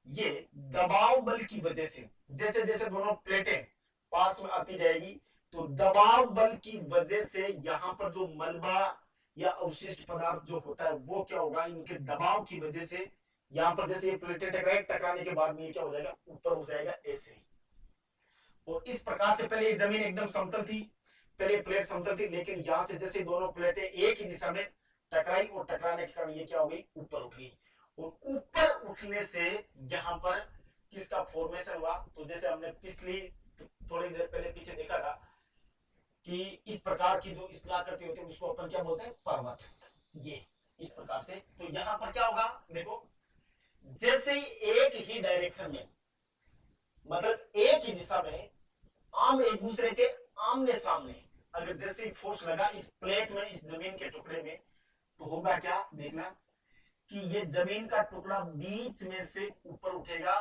ये दबाव बल की वजह से जैसे जैसे दोनों प्लेटें पास में आती जाएगी, तो दबाव बल की वजह से यहां पर जो मलबा या अवशिष्ट पदार्थ जो होता है वो क्या होगा, इनके दबाव की वजह से यहां पर जैसे ये प्लेटें टकराने के बाद में ये क्या हो जाएगा, ऊपर उठ जाएगा ऐसे। और इस प्रकार से पहले ये जमीन एकदम समतल थी, पहले प्लेट समतल थी, लेकिन यहां से जैसे दोनों प्लेटें एक ही दिशा में टकराई और टकराने के कारण ये क्या हो गई, ऊपर उठ गई। और ऊपर उठने से यहां पर किसका फॉर्मेशन हुआ। तो जैसे हमने पिछली थोड़ी देर पहले पीछे देखा था कि इस प्रकार की जो स्थलाकृति होती है उसको अपन क्या बोलते हैं, पर्वत। ये इस प्रकार से। तो यहां पर क्या होगा, देखो जैसे ही एक ही डायरेक्शन में, मतलब एक ही दिशा में, आम एक दूसरे के आमने सामने अगर जैसे ही फोर्स लगा इस प्लेट में, इस जमीन के टुकड़े में, तो होगा क्या, देखना कि ये जमीन का टुकड़ा बीच में से ऊपर उठेगा,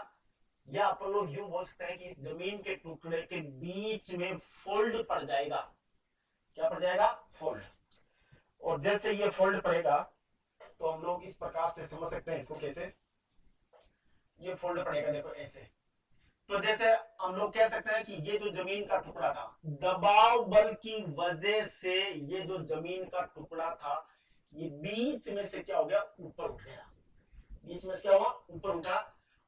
या अपन लोग यूं बोल सकते हैं कि इस जमीन के टुकड़े के बीच में फोल्ड पड़ जाएगा। क्या पड़ जाएगा, फोल्ड। और जैसे ये फोल्ड पड़ेगा तो हम लोग इस प्रकार से समझ सकते हैं इसको कैसे, ये फोल्ड पड़ेगा देखो ऐसे। तो जैसे हम लोग कह सकते हैं कि ये जो जमीन का टुकड़ा था, दबाव बल की वजह से ये जो जमीन का टुकड़ा था ये बीच में से क्या हो गया, ऊपर उठ गया। बीच में से क्या हुआ, ऊपर उठा।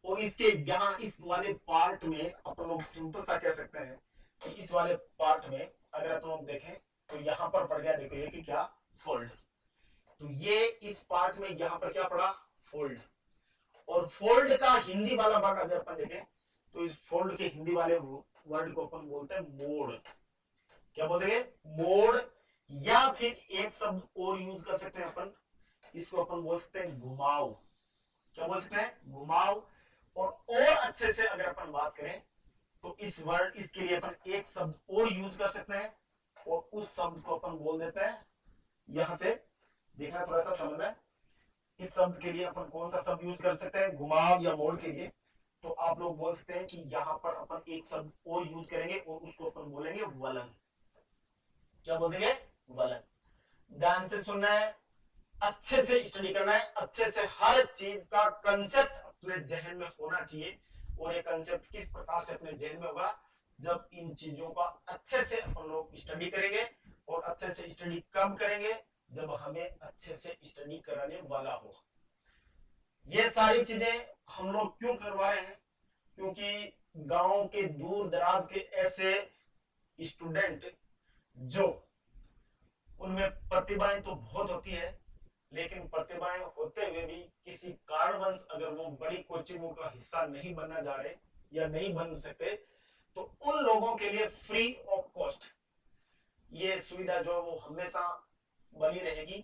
और इसके यहां इस वाले पार्ट में अपन लोग सिंपल सा कह सकते हैं कि इस वाले पार्ट में अगर अपन लोग देखें तो यहां पर पड़ गया, देखो ये कि क्या, फोल्ड। तो ये इस पार्ट में यहां पर क्या पड़ा, फोल्ड। और फोल्ड का हिंदी वाला भाग अगर अपन देखें तो इस फोल्ड के हिंदी वाले वर्ड को अपन बोलते हैं मोड़। क्या बोलते हैं, मोड़। या फिर एक शब्द और यूज कर सकते हैं अपन, इसको अपन बोल सकते हैं घुमाव। क्या बोल सकते हैं, घुमाव। और अच्छे से अगर अपन बात करें तो इस वर्ड, इसके लिए अपन एक शब्द और यूज कर सकते हैं, और उस शब्द को अपन बोल देते हैं, यहां से देखना थोड़ा सा समझना है, इस शब्द के लिए अपन कौन सा शब्द यूज कर सकते हैं, घुमाव या मोड़ के लिए। तो आप लोग बोल सकते हैं कि यहां पर अपन एक शब्द और यूज करेंगे और उसको अपन बोलेंगे वलन। क्या बोलेंगे, वलन। ध्यान से सुनना है, अच्छे से स्टडी करना है, अच्छे से हर चीज का कंसेप्ट अपने जहन में होना चाहिए। और ये कंसेप्ट किस प्रकार से अपने जहन में होगा, जब इन चीजों का अच्छे से अपन लोग स्टडी करेंगे। और अच्छे से स्टडी कब करेंगे, जब हमें अच्छे से स्टडी कराने वाला हो। ये सारी चीजें हम लोग क्यों करवा रहे हैं, क्योंकि गांव के दूर दराज के ऐसे स्टूडेंट जो, उनमें प्रतिभाएं तो बहुत होती है, लेकिन प्रतिभाएं होते हुए भी किसी कारणवश अगर वो बड़ी कोचिंगों का हिस्सा नहीं बनना जा रहे या नहीं बन सकते, तो उन लोगों के लिए फ्री ऑफ कॉस्ट ये सुविधा जो है वो हमेशा बनी रहेगी।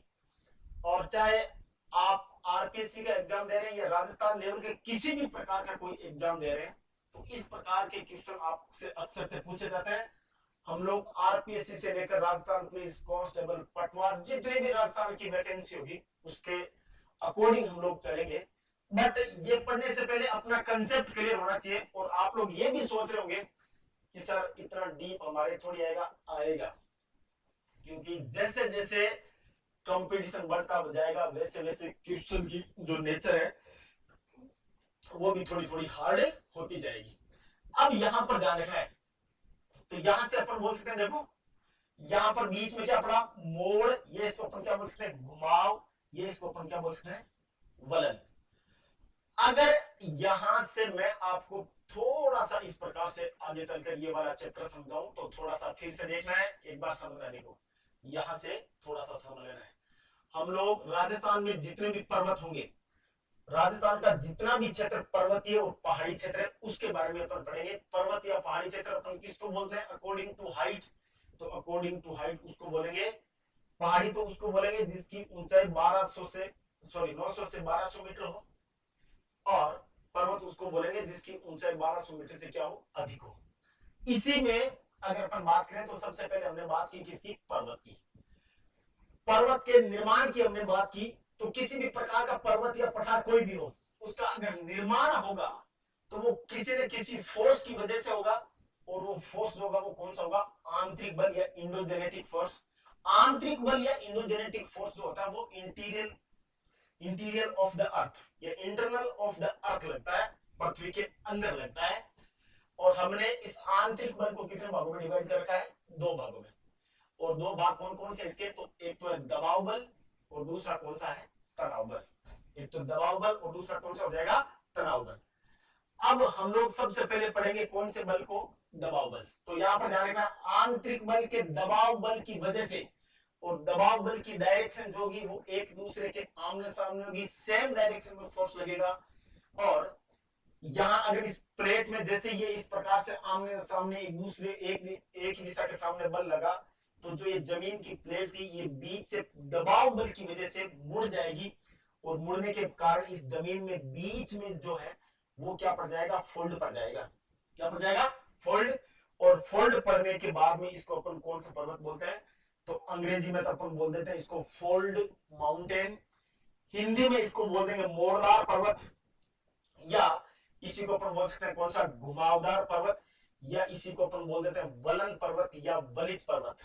और चाहे आप आरपीएससी का एग्जाम दे रहे हैं या राजस्थान लेवल के किसी भी प्रकार का कोई एग्जाम दे रहे हैं, तो इस प्रकार के क्वेश्चन आपसे अक्सर पूछे जाते हैं। हम लोग आरपीएससी से लेकर राजस्थान पुलिस कांस्टेबल पटवार, जितने भी राजस्थान की वैकेंसी होगी उसके अकॉर्डिंग हम लोग चलेंगे। बट ये पढ़ने से पहले अपना कंसेप्ट क्लियर होना चाहिए। और आप लोग ये भी सोच रहे होंगे कि सर इतना डीप हमारे थोड़ी आएगा, क्योंकि जैसे जैसे कंपटीशन बढ़ता जाएगा वैसे वैसे क्वेश्चन की जो नेचर है वो भी थोड़ी थोड़ी हार्ड होती जाएगी। अब यहां पर ध्यान रखना है, तो यहां से अपन बोल सकते हैं, देखो यहां पर बीच में क्या पड़ा, मोड़। ये इसको अपन क्या बोल सकते हैं, घुमाव। ये इसको अपन क्या बोल सकते हैं, वलन। अगर यहां से मैं आपको थोड़ा सा इस प्रकार से आगे चलकर ये वाला चैप्टर समझाऊं तो थोड़ा सा फिर से देखना है, एक बार समझना है। देखो यहां से थोड़ा सा समझ लेना है। हम लोग राजस्थान में जितने भी पर्वत होंगे, राजस्थान का जितना भी क्षेत्र पर्वतीय और पहाड़ी क्षेत्र है उसके बारे में अपन पढ़ेंगे। पर्वत या पहाड़ी क्षेत्र अपन किसको बोलते हैं, अकॉर्डिंग टू हाइट। तो अकॉर्डिंग टू हाइट उसको बोलेंगे पहाड़ी, तो उसको बोलेंगे जिसकी ऊंचाई 900 से 1200 मीटर हो। और पर्वत उसको बोलेंगे जिसकी ऊंचाई 1200 मीटर से क्या हो, अधिक हो। इसी में अगर अपन बात करें तो सबसे पहले हमने बात की किसकी, पर्वत की। पर्वत के निर्माण की हमने बात की। तो किसी भी प्रकार का पर्वत या पठार कोई भी हो, उसका अगर निर्माण होगा तो वो किसी न किसी फोर्स की वजह से होगा। और वो फोर्स जो होगा वो कौन सा होगा, आंतरिक बल या इंडोजेनेटिक फोर्स। आंतरिक बल या इंडोजेनेटिक फोर्स जो होता है वो इंटीरियर ऑफ द अर्थ या इंटरनल ऑफ द अर्थ लगता है, पृथ्वी के अंदर लगता है। और हमने इस आंतरिक बल को कितने भागों में डिवाइड कर रखा है, 2 भागों में। और 2 भाग कौन कौन से इसके, तो एक तो है दबाव बल और दूसरा कौन सा है, तनाव बल। एक तो दबाव बल और दूसरा कौन सा हो जाएगा, तनाव बल। अब हम लोग सबसे पहले पढ़ेंगे कौन से बल को, दबाव बल। तो यहां पर ध्यान रखना, आंतरिक बल के दबाव बल की वजह से, और दबाव बल की डायरेक्शन जो होगी वो एक दूसरे के आमने सामने होगी, सेम डायरेक्शन में फोर्स लगेगा। और यहाँ अगर इस प्लेट में जैसे ये इस प्रकार से आमने सामने एक दूसरे एक ही दिशा के सामने बल लगा, तो जो ये जमीन की प्लेट थी ये बीच से दबाव बल की वजह से मुड़ जाएगी, और मुड़ने के कारण इस जमीन में बीच में जो है वो क्या पड़ जाएगा, फोल्ड पड़ जाएगा। क्या पड़ जाएगा, फोल्ड। और फोल्ड पड़ने के बाद में इसको अपन कौन सा पर्वत बोलते हैं, तो अंग्रेजी में तो अपन बोल देते हैं इसको फोल्ड माउंटेन, हिंदी में इसको बोल देंगे मोड़दार पर्वत, या इसी को अपन बोल सकते हैं कौन सा, घुमावदार पर्वत, या इसी को अपन बोल देते हैं वलन पर्वत या वलित पर्वत।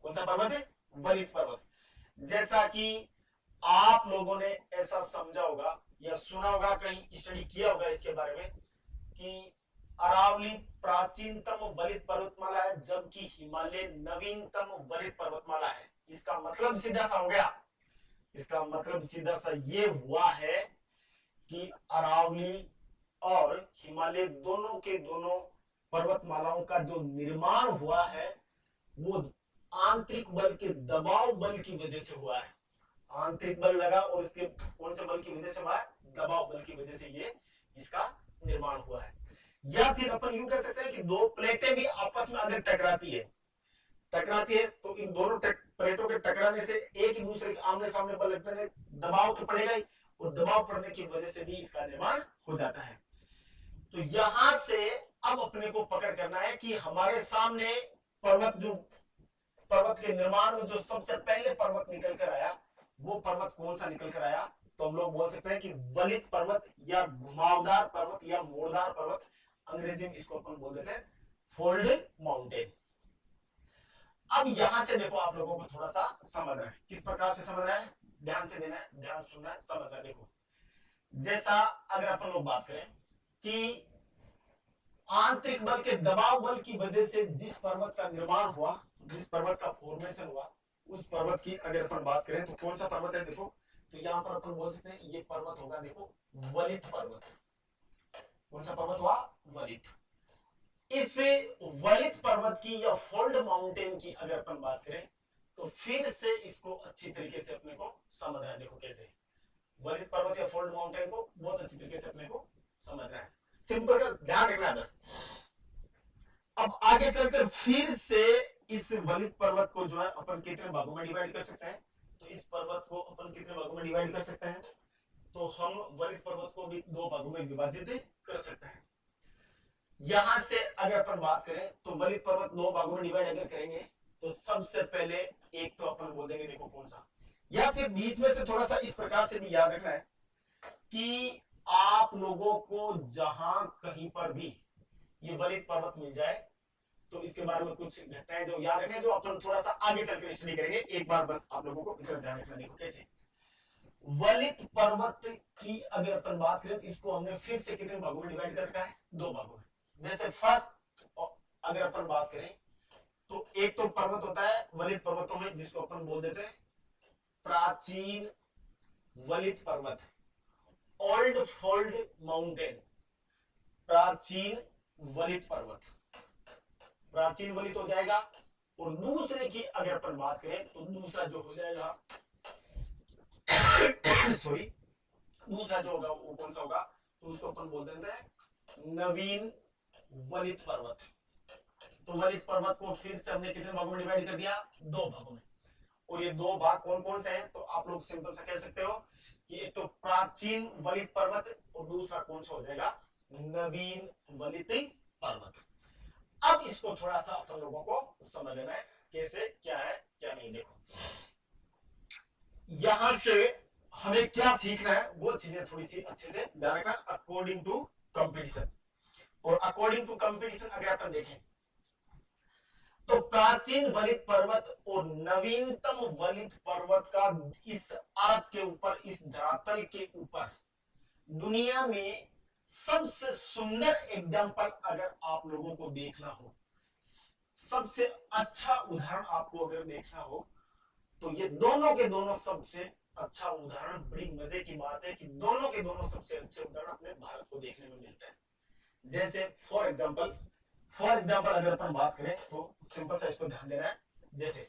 कौन सा पर्वत है, वलित पर्वत। जैसा कि आप लोगों ने ऐसा समझा होगा या सुना होगा, कहीं स्टडी किया होगा इसके बारे में, कि अरावली प्राचीनतम वलित पर्वतमाला है, जबकि हिमालय नवीनतम वलित पर्वतमाला है। इसका मतलब सीधा सा हो गया, इसका मतलब सीधा सा ये हुआ है कि अरावली और हिमालय दोनों के दोनों पर्वतमालाओं का जो निर्माण हुआ है वो आंतरिक बल के दबाव बल की वजह से हुआ है। आंतरिक बल लगा और इसके कौन से बल की वजह से हुआ है, दबाव बल की वजह से ये इसका निर्माण हुआ है। या फिर अपन यूं कह सकते हैं कि दो प्लेटें भी आपस में अगर टकराती है तो इन दोनों प्लेटों के टकराने से एक ही दूसरे के आमने सामने बल लगने दबाव तो पड़ेगा ही, और दबाव पड़ने की वजह से भी इसका निर्माण हो जाता है। तो यहां से अब अपने को पकड़ करना है कि हमारे सामने पर्वत के निर्माण में जो सबसे पहले पर्वत निकल कर आया वो पर्वत कौन सा निकल कर आया, तो हम लोग बोल सकते हैं कि वलित पर्वत या घुमावदार पर्वत या मोड़दार पर्वत, अंग्रेजी में इसको अपन बोल देते हैं फोल्ड माउंटेन। अब यहां से देखो आप लोगों को थोड़ा सा समझना है, किस प्रकार से समझना है, ध्यान से देना है, ध्यान सुनना है, समझना है। देखो जैसा अगर अपन लोग बात करें कि आंतरिक बल के दबाव बल की वजह से जिस पर्वत का निर्माण हुआ, जिस पर्वत का फॉर्मेशन हुआ, उस पर्वत की अगर अपन बात करें तो कौन सा पर्वत है, देखो तो यहां पर अपन बोल सकते हैं ये पर्वत होगा, देखो वलित पर्वत। कौन सा पर्वत हुआ, वलित। इस वलित पर्वत की या फोल्ड माउंटेन की अगर अपन बात करें तो फिर से इसको अच्छी तरीके से अपने को समझना है। देखो कैसे वलित पर्वत या फोल्ड माउंटेन को बहुत अच्छी तरीके से अपने को समझना है, सिंपल सा ध्यान रखना है बस। अब आगे चलकर फिर से इस वलित पर्वत को जो है अपन कितने भागों में डिवाइड कर सकते हैं, तो इस पर्वत को अपन कितने भागों में डिवाइड कर सकते हैं, तो हम वलित पर्वत को भी दो भागों में विभाजित कर सकते हैं। यहां से अगर अपन बात करें तो वलित पर्वत दो भागों में डिवाइड अगर करेंगे तो सबसे पहले एक तो अपन बोल देंगे देखो कौन सा, या फिर बीच में से थोड़ा सा इस प्रकार से भी याद रखना है कि आप लोगों को जहां कहीं पर भी ये वलित पर्वत मिल जाए तो इसके बारे में कुछ घटनाएं जो याद रखने, जो अपन थोड़ा सा आगे चलकर स्टडी करेंगे। एक बार बस आप लोगों को इतना ध्यान रखना। देखो कैसे वलित पर्वत की अगर अपन बात करें तो इसको हमने फिर से कितने भागों में डिवाइड कर रखा है, दो भागों में। जैसे फर्स्ट अगर अपन बात करें तो एक तो पर्वत होता है वलित पर्वतों में जिसको अपन बोल देते हैं प्राचीन वलित पर्वत, ओल्ड फोल्ड माउंटेन, प्राचीन वलित पर्वत, प्राचीन वलित हो जाएगा। और दूसरे की अगर अपन बात करें तो दूसरा जो हो जाएगा सॉरी दूसरा जो होगा वो कौन सा होगा, तो उसको अपन बोल देते हैं नवीन वलित पर्वत। तो वलित पर्वत को फिर से हमने कितने भागों में डिवाइड कर दिया, दो भागों में। और ये दो भाग कौन कौन से हैं, तो आप लोग सिंपल सा कह सकते हो कि एक तो प्राचीन वलित पर्वत और दूसरा कौन सा हो जाएगा, नवीन वलित पर्वत। अब इसको थोड़ा सा अपन लोगों को समझ लेना है कैसे क्या है क्या नहीं। देखो यहां से हमें क्या सीखना है वो चीजें थोड़ी सी अच्छे से ध्यान रखना। अकॉर्डिंग टू कंपटीशन, और अकॉर्डिंग टू कंपटीशन अगर अपन देखें तो प्राचीन वलित पर्वत और नवीनतम वलित पर्वत का इस अर्थ के ऊपर, इस धरातल के ऊपर दुनिया में सबसे सुंदर एग्जाम्पल अगर आप लोगों को देखना हो, सबसे अच्छा उदाहरण आपको अगर देखना हो तो ये दोनों के दोनों सबसे अच्छा उदाहरण, बड़ी मजे की बात है कि दोनों के दोनों सबसे अच्छे उदाहरण अपने भारत को देखने में मिलते हैं। जैसे फॉर एग्जाम्पल अगर अपन बात करें तो सिंपल सा इसको ध्यान देना है। जैसे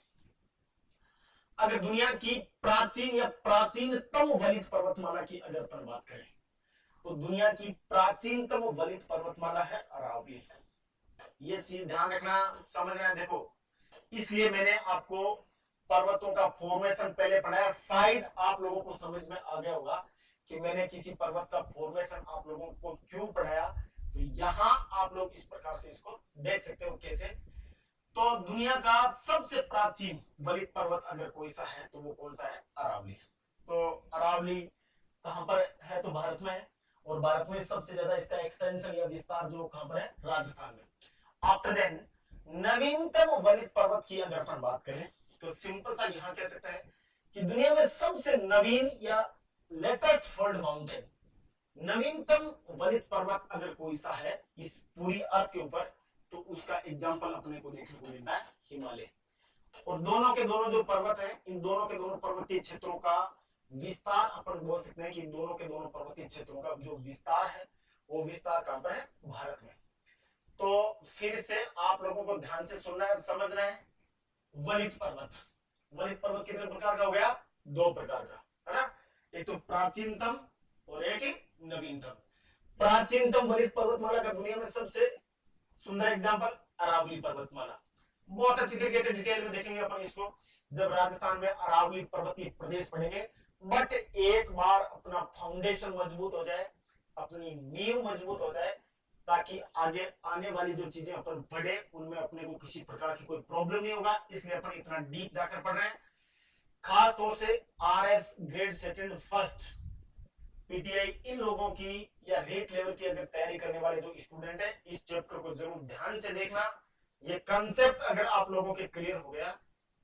अगर दुनिया की प्राचीन या प्राचीनतम वलित पर्वतमाला की अगर अपन बात करें तो दुनिया की प्राचीनतम वलित पर्वतमाला है अरावली। ये चीज ध्यान रखना, समझना। देखो, इसलिए मैंने आपको पर्वतों का फॉर्मेशन पहले पढ़ाया, शायद आप लोगों को समझ में आ गया होगा कि मैंने किसी पर्वत का फॉर्मेशन आप लोगों को क्यों पढ़ाया। तो यहां आप लोग इस प्रकार से इसको देख सकते हो कैसे। तो दुनिया का सबसे प्राचीन वलित पर्वत अगर कोई सा है तो वो कौन सा है? अरावली। तो अरावली कहां पर है? तो भारत में है, और भारत में सबसे ज्यादा इसका एक्सटेंशन या विस्तार जो कहां पर है? राजस्थान में। आफ्टर देन नवीनतम वलित पर्वत की अगर अपन बात करें तो सिंपल सा यहां कह सकते हैं कि दुनिया में सबसे नवीन या लेटेस्ट फोल्ड माउंटेन, नवीनतम वलित पर्वत अगर कोई सा है इस पूरी अर्थ के ऊपर, तो उसका एग्जांपल अपने को देखने को मिलता है हिमालय। और दोनों के दोनों जो पर्वत है, इन दोनों के दोनों पर्वतीय क्षेत्रों का विस्तार अपन बोल सकते हैं कि इन दोनों के दोनों पर्वतीय क्षेत्रों का जो विस्तार है वो विस्तार कहां पर है? भारत में। तो फिर से आप लोगों को ध्यान से सुनना है, समझना है। वलित पर्वत, वलित पर्वत कितने प्रकार का हो गया? दो प्रकार का, है ना? एक तो प्राचीनतम और एक नवीनतम। प्राचीनतम वलित पर्वतमाला का दुनिया में सबसे सुंदर एग्जांपल अरावली पर्वतमाला। बहुत अच्छी तरीके से डिटेल में देखेंगे अपन इसको जब राजस्थान में अरावली पर्वतीय प्रदेश पढ़ेंगे। बट एक बार अपना फाउंडेशन मजबूत हो जाए, अपनी नींव मजबूत हो जाए, ताकि आगे आने वाली जो चीजें अपन पढ़े उनमें अपने को किसी प्रकार की कोई प्रॉब्लम नहीं होगा, इसलिए अपन इतना डीप जाकर पढ़ रहे हैं। खास तौर से RS grade second first PTI इन लोगों की या रेट लेवल की अगर तैयारी करने वाले जो स्टूडेंट है, इस चैप्टर को जरूर ध्यान से देखना। ये कंसेप्ट अगर आप लोगों के क्लियर हो गया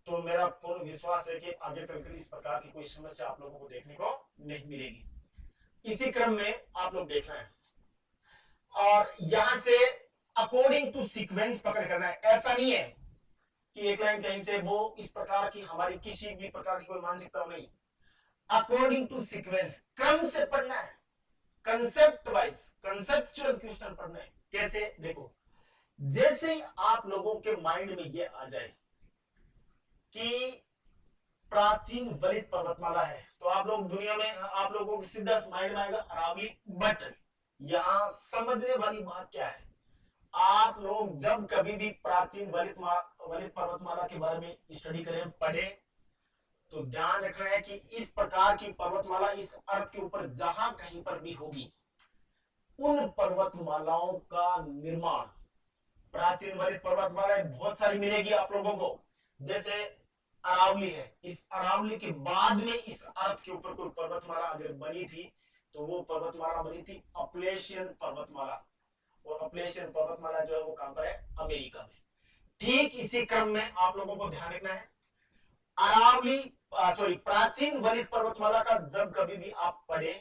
तो मेरा पूर्ण विश्वास है कि आगे चलकर इस प्रकार की कोई समस्या आप लोगों को देखने को नहीं मिलेगी। इसी क्रम में आप लोग देखना है और यहां से अकॉर्डिंग टू सीक्वेंस पकड़ करना है। ऐसा नहीं है कि एक लाइन कहीं से वो इस प्रकार की हमारी किसी भी प्रकार की कोई मानसिकता नहीं। अकॉर्डिंग टू सीक्वेंस, क्रम से पढ़ना है, कंसेप्ट वाइज कंसेप्चुअल क्वेश्चन पढ़ना है। कैसे? देखो, जैसे ही आप लोगों के माइंड में ये आ जाए कि प्राचीन वलित पर्वतमाला है, तो आप लोग दुनिया में आप लोगों को सीधा माइंड में आएगा अरावली। बट यहां समझने वाली बात क्या है, आप लोग जब कभी भी प्राचीन वलित पर्वतमाला के बारे में स्टडी करें, पढ़े, तो ध्यान रखना है कि इस प्रकार की पर्वतमाला इस अर्थ के ऊपर जहां कहीं पर भी होगी, उन पर्वतमालाओं का निर्माण, प्राचीन वलित पर्वतमाला बहुत सारी मिलेगी आप लोगों को। जैसे अरावली है, इस अरावली के बाद में इस अर्थ के ऊपर कोई पर्वतमाला अगर बनी थी तो वो पर्वतमाला बनी थी अपलेशियन पर्वतमाला। और अपलेशियन पर्वतमाला जो है वो कहां पर है? अमेरिका में। ठीक इसी क्रम में आप लोगों को ध्यान रखना है, अरावली प्राचीन वलित पर्वतमाला का जब कभी भी आप पढ़े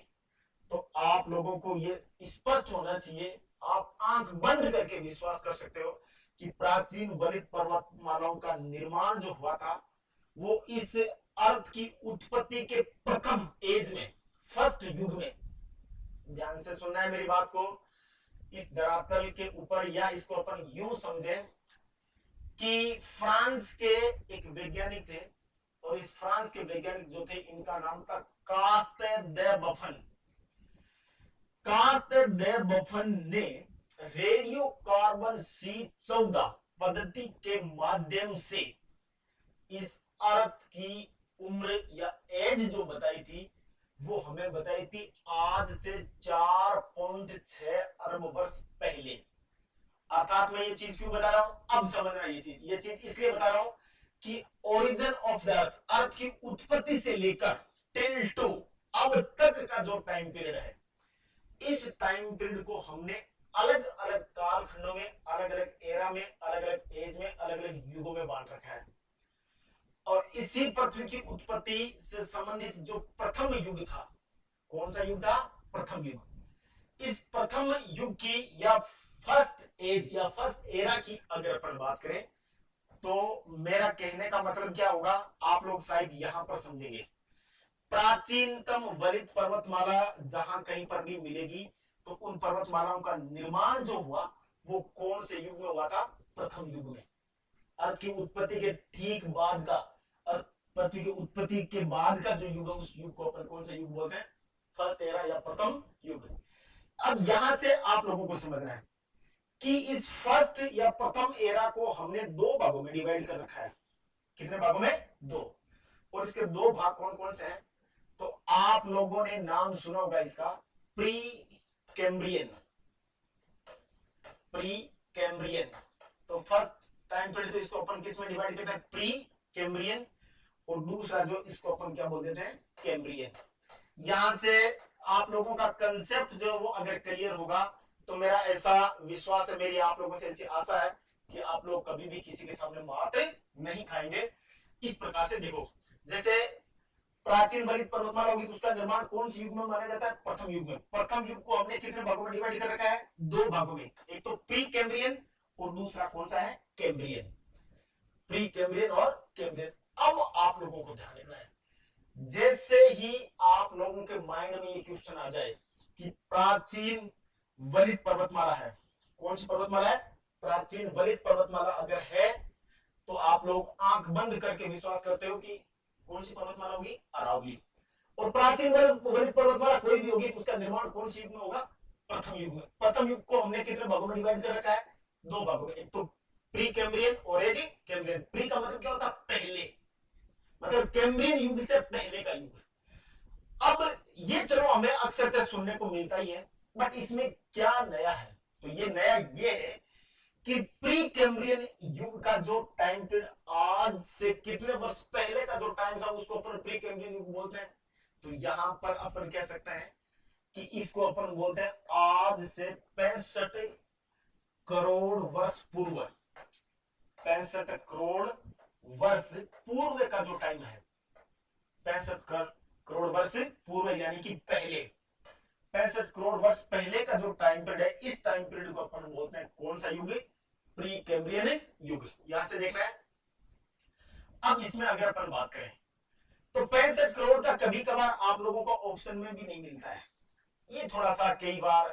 तो आप लोगों को ये स्पष्ट होना चाहिए, आप आंख बंद करके विश्वास कर सकते हो कि प्राचीन वलित पर्वतमालाओं का निर्माण जो हुआ था वो इस अर्थ की उत्पत्ति के प्रथम एज में, फर्स्ट युग में। ध्यान से सुनना है मेरी बात को। इस धरातल के ऊपर, या इसको अपन यूं समझें कि फ्रांस के एक वैज्ञानिक थे, और इस फ्रांस के वैज्ञानिक जो थे इनका नाम था कास्ते दे बफन। कास्ते दे बफन ने रेडियो कार्बन C14 पद्धति के माध्यम से इस अर्थ की उम्र या एज जो बताई थी वो हमें बताई थी आज से 4.6 अरब वर्ष पहले। अर्थात मैं ये चीज क्यों बता रहा हूं, अब समझना। ये चीज इसलिए बता रहा हूं कि ओरिजिन ऑफ द अर्थ, अर्थ की उत्पत्ति से लेकर टिल टू अब तक का जो टाइम पीरियड है, इस टाइम पीरियड को हमने अलग अलग कालखंडों में, अलग अलग एरा में, अलग अलग एज में, अलग अलग युगों में बांट रखा है। और इसी पृथ्वी की उत्पत्ति से संबंधित जो प्रथम युग था, कौन सा युग था? प्रथम युग। इस प्रथम युग की या फर्स्ट एज या फर्स्ट एरा की अगर अपन बात करें तो मेरा कहने का मतलब क्या होगा, आप लोग शायद यहां पर समझेंगे। प्राचीनतम वलित पर्वतमाला जहां कहीं पर भी मिलेगी तो उन पर्वतमालाओं का निर्माण जो हुआ वो कौन से युग में हुआ था? प्रथम युग में। अर्थ की उत्पत्ति के ठीक बाद का, पृथ्वी की उत्पत्ति के बाद का जो युग है उस युग को अपन कौन सा युग बोलते हैं? फर्स्ट एरा या प्रथम युग। अब यहां से आप लोगों को समझना है कि इस फर्स्ट या प्रथम एरा को हमने दो भागों में डिवाइड कर रखा है। कितने भागों में? दो। और इसके दो भाग कौन कौन से हैं? तो आप लोगों ने नाम सुना होगा इसका, प्री कैम्ब्रियन। प्री कैम्ब्रियन, तो फर्स्ट टाइम पीरियड तो इसको अपन किस में डिवाइड करते हैं? Pre Cambrian. और दूसरा जो इसको अपन क्या बोल देते हैं? कैम्ब्रियन। यहां से आप लोगों का कंसेप्ट जो वो अगर क्लियर होगा तो मेरा ऐसा विश्वास है, मेरी आप लोगों से ऐसी आशा है कि आप लोग कभी भी किसी के सामने मात नहीं खाएंगे। इस प्रकार से देखो, जैसे प्राचीन वलित पर्वतमाला होगी तो उसका निर्माण कौन सी युग में माना जाता है? प्रथम युग में। प्रथम युग को हमने कितने भागों में डिवाइड कर रखा है? दो भागों में। एक तो प्री कैम्ब्रियन और दूसरा कौन सा है? कैम्ब्रियन। प्री कैम्ब्रियन और कैम्ब्रियन। अब आप लोगों को ध्यान रखना है, जैसे ही आप लोगों के माइंड में ये क्वेश्चन आ जाए कि प्राचीन वलित पर्वतमाला है, कौन सी पर्वतमाला है? प्राचीन वलित पर्वतमाला अगर है तो आप लोग आंख बंद करके विश्वास करते हो कि कौन सी पर्वतमाला होगी? अरावली। और प्राचीन वलित पर्वतमाला कोई भी होगी तो उसका निर्माण कौन सी युग में होगा? प्रथम युग में। प्रथम युग को हमने कितने भागों में डिवाइड कर रखा है? दो भागों में। एक तो प्री कैम्ब्रियन और एक कैम्ब्रियन। प्री का मतलब क्या होता है? पहले, मतलब कैम्ब्रियन युग से पहले का युग। अब ये चलो हमें अक्सर सुनने को मिलता ही है, बट इसमें क्या नया है? तो ये नया ये है कि प्री कैम्ब्रियन युग का जो टाइम पीरियड आज से कितने वर्ष पहले का जो टाइम था उसको अपन प्री कैम्ब्रियन युग बोलते हैं। तो यहां पर अपन कह सकते हैं कि इसको अपन बोलते हैं आज से 65 करोड़ वर्ष पूर्व। 65 करोड़ वर्ष पूर्व का जो टाइम है, 65 करोड़ वर्ष पूर्व यानी कि पहले, 65 करोड़ वर्ष पहले का जो टाइम पीरियड है, इस टाइम पीरियड को अपन बोलते हैं कौन सा युग? प्री कैम्ब्रियन युग। यहां से देखना है। अब इसमें अगर अपन बात करें तो 65 करोड़ का कभी कभार आप लोगों को ऑप्शन में भी नहीं मिलता है। ये थोड़ा सा कई बार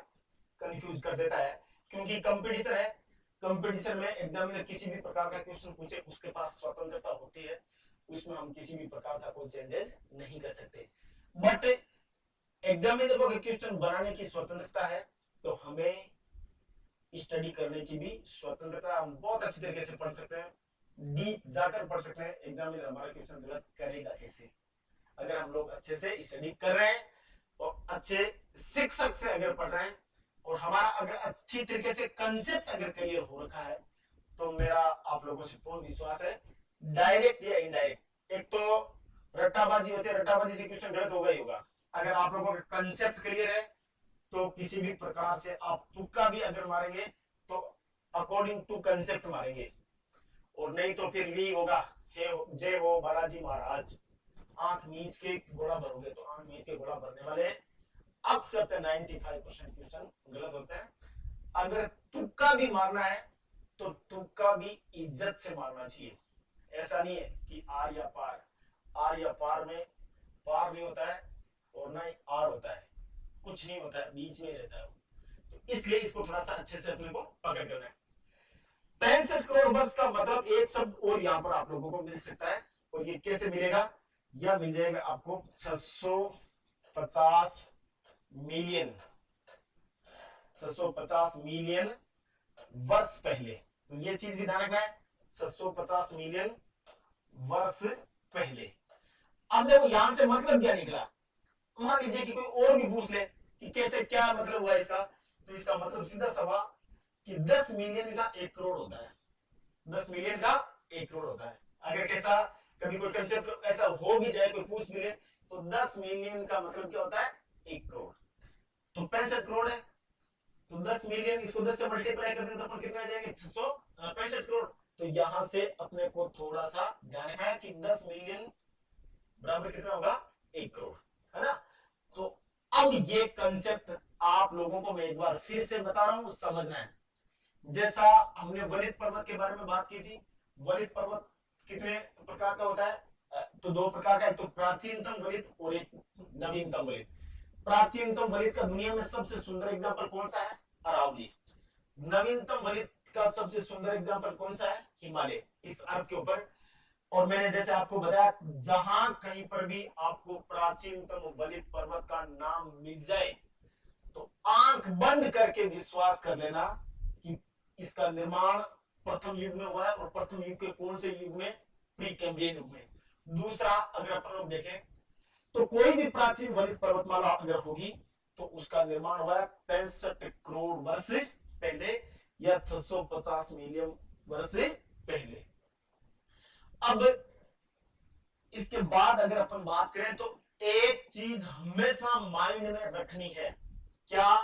कंफ्यूज कर देता है, क्योंकि कंपटीशन है। कंपटीशन में एग्जामिनर किसी भी प्रकार का क्वेश्चन पूछे उसके पास स्वतंत्रता होती है, उसमें हम किसी भी प्रकार का कोई चेंजेस नहीं कर सकते। बट एग्जामिनर को अगर क्वेश्चन बनाने की स्वतंत्रता है तो हमें स्टडी करने की भी स्वतंत्रता। हम बहुत अच्छी तरीके से पढ़ सकते हैं, डीप जाकर पढ़ सकते हैं। एग्जामिनर हमारा क्वेश्चन गलत करेगा कैसे? अगर हम लोग अच्छे से स्टडी कर रहे हैं और अच्छे शिक्षक से अगर पढ़ रहे हैं और हमारा अगर अच्छी तरीके से कंसेप्ट अगर क्लियर हो रखा है तो मेरा आप लोगों से पूर्ण विश्वास है, डायरेक्ट या इनडायरेक्ट, एक तो रट्टाबाजी होती है, रट्टाबाजी से क्वेश्चन गलत होगा ही होगा। अगर आप लोगों का कंसेप्ट क्लियर है तो किसी भी प्रकार से आप तुक्का भी अगर मारेंगे तो अकॉर्डिंग टू कंसेप्ट मारेंगे, और नहीं तो फिर यही होगा, हे जय हो बालाजी महाराज, आंख मीच के घोड़ा भरोगे। तो आंख मीच के घोड़ा भरने वाले अक्सर 95% क्वेश्चन गलत होते हैं। अगर तुक्का भी मारना है तो तुक्का भी इज्जत से मारना चाहिए। ऐसा नहीं है कि आर या पार, आर या पार में पार नहीं होता है और ना ही आर होता है, कुछ नहीं होता है, बीच में रहता है। तो इसलिए इसको थोड़ा सा अच्छे से अपने को पकड़ करना है। 65 करोड़ वर्ष का मतलब एक शब्द और यहां पर आप लोगों को मिल सकता है, और ये कैसे मिलेगा? यह मिल जाएगा आपको 650 मिलियन, 650 मिलियन वर्ष पहले। तो ये चीज भी ध्यान रखना है, 650 मिलियन वर्ष पहले। अब देखो यहां से मतलब क्या निकला? मान लीजिए कि कोई और भी पूछ ले कि कैसे क्या मतलब हुआ इसका, तो इसका मतलब सीधा सवा कि 10 मिलियन का 1 करोड़ होता है। 10 मिलियन का 1 करोड़ होता है। अगर कैसा कभी कोई कंसेप्ट ऐसा हो भी जाए, कोई पूछ भी ले, तो 10 मिलियन का मतलब क्या होता है? 1 करोड़। तो 65 करोड़ है तो 10 मिलियन, इसको 10 से मल्टीप्लाई कर दें तो अपन कितने आ जाएंगे? 665 करोड़। तो यहां से अपने को थोड़ा सा ध्यान रखना है कि 10 मिलियन बराबर कितना होगा? 1 करोड़, है ना? तो अब ये कंसेप्ट आप लोगों को मैं एक बार फिर से बता रहा हूं, समझना है। जैसा हमने वलित पर्वत के बारे में बात की थी, वलित पर्वत कितने प्रकार का होता है? तो दो प्रकार का, एक तो प्राचीनतम वलित और एक नवीनतम वलित। प्राचीनतम वलित का दुनिया में सबसे सुंदर एग्जांपल कौन सा है? अरावली। नवीनतम वलित का सबसे सुंदर एग्जांपल कौन सा है? हिमालय, इस अर्थ के ऊपर। और मैंने जैसे आपको बताया, जहां कहीं पर भी आपको प्राचीनतम वलित पर्वत का नाम मिल जाए तो आंख बंद करके विश्वास कर लेना कि इसका निर्माण प्रथम युग में हुआ है, और प्रथम युग के कौन से युग में? प्री कैम्ब्रियन युग में। दूसरा, अगर अपन लोग देखें तो कोई भी प्राचीन वलित पर्वतमाला अगर होगी तो उसका निर्माण हुआ है 65 करोड़ वर्ष पहले या 650 मिलियन वर्ष पहले। अब इसके बाद अगर अपन बात करें तो एक चीज हमेशा माइंड में रखनी है, क्या?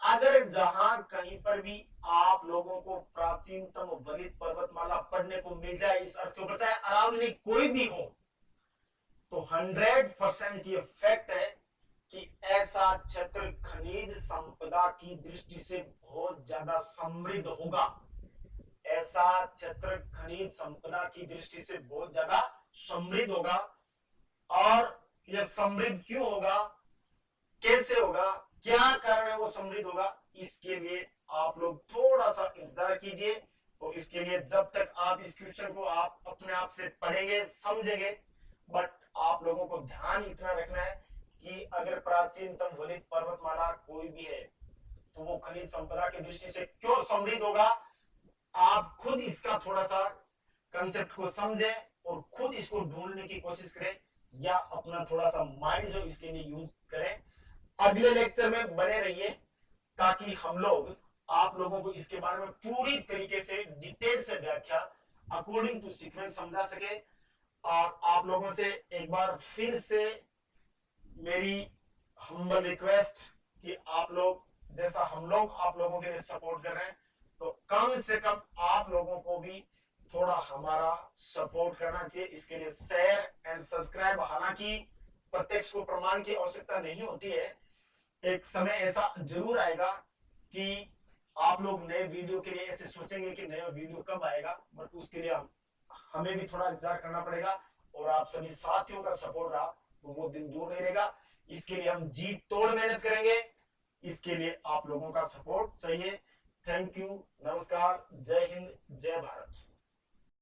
अगर जहां कहीं पर भी आप लोगों को प्राचीनतम वलित पर्वतमाला पढ़ने को मिल जाए, इस अर्थ के ऊपर चाहे अरावली कोई भी हो, तो 100% ये फैक्ट है कि ऐसा क्षेत्र खनिज संपदा की दृष्टि से बहुत ज्यादा समृद्ध होगा। ऐसा क्षेत्र खनिज संपदा की दृष्टि से बहुत ज्यादा समृद्ध होगा। और यह समृद्ध क्यों होगा, कैसे होगा, क्या कारण है वो समृद्ध होगा, इसके लिए आप लोग थोड़ा सा इंतजार कीजिए। और इसके लिए जब तक आप इस क्वेश्चन को आप अपने आप से पढ़ेंगे, समझेंगे, बट आप लोगों को ध्यान इतना रखना है कि अगर प्राचीनतम वलित पर्वतमाला कोई भी है तो वो खनिज संपदा की दृष्टि से क्यों समृद्ध होगा, आप खुद इसका थोड़ा सा कंसेप्ट को समझें और खुद इसको ढूंढने की कोशिश करें, या अपना थोड़ा सा माइंड जो इसके लिए यूज करें। अगले लेक्चर में बने रहिए ताकि हम लोग आप लोगों को इसके बारे में पूरी तरीके से डिटेल से व्याख्या अकॉर्डिंग टू सीक्वेंस समझा सके। और आप लोगों से एक बार फिर से मेरी हम्बल रिक्वेस्ट कि आप लोग जैसा हम लोग आप लोगों के लिए सपोर्ट कर रहे हैं, तो कम से कम आप लोगों को भी थोड़ा हमारा सपोर्ट करना चाहिए। इसके लिए शेयर एंड सब्सक्राइब, हालांकि प्रत्यक्ष को प्रमाण की आवश्यकता नहीं होती है, एक समय ऐसा जरूर आएगा कि आप लोग नए वीडियो के लिए ऐसे सोचेंगे कि नया वीडियो कब आएगा, बट उसके लिए हमें भी थोड़ा इंतजार करना पड़ेगा। और आप सभी साथियों का सपोर्ट रहा तो वो दिन दूर नहीं रहेगा। इसके लिए हम जी तोड़ मेहनत करेंगे, इसके लिए आप लोगों का सपोर्ट चाहिए। थैंक यू, नमस्कार, जय हिंद, जय भारत।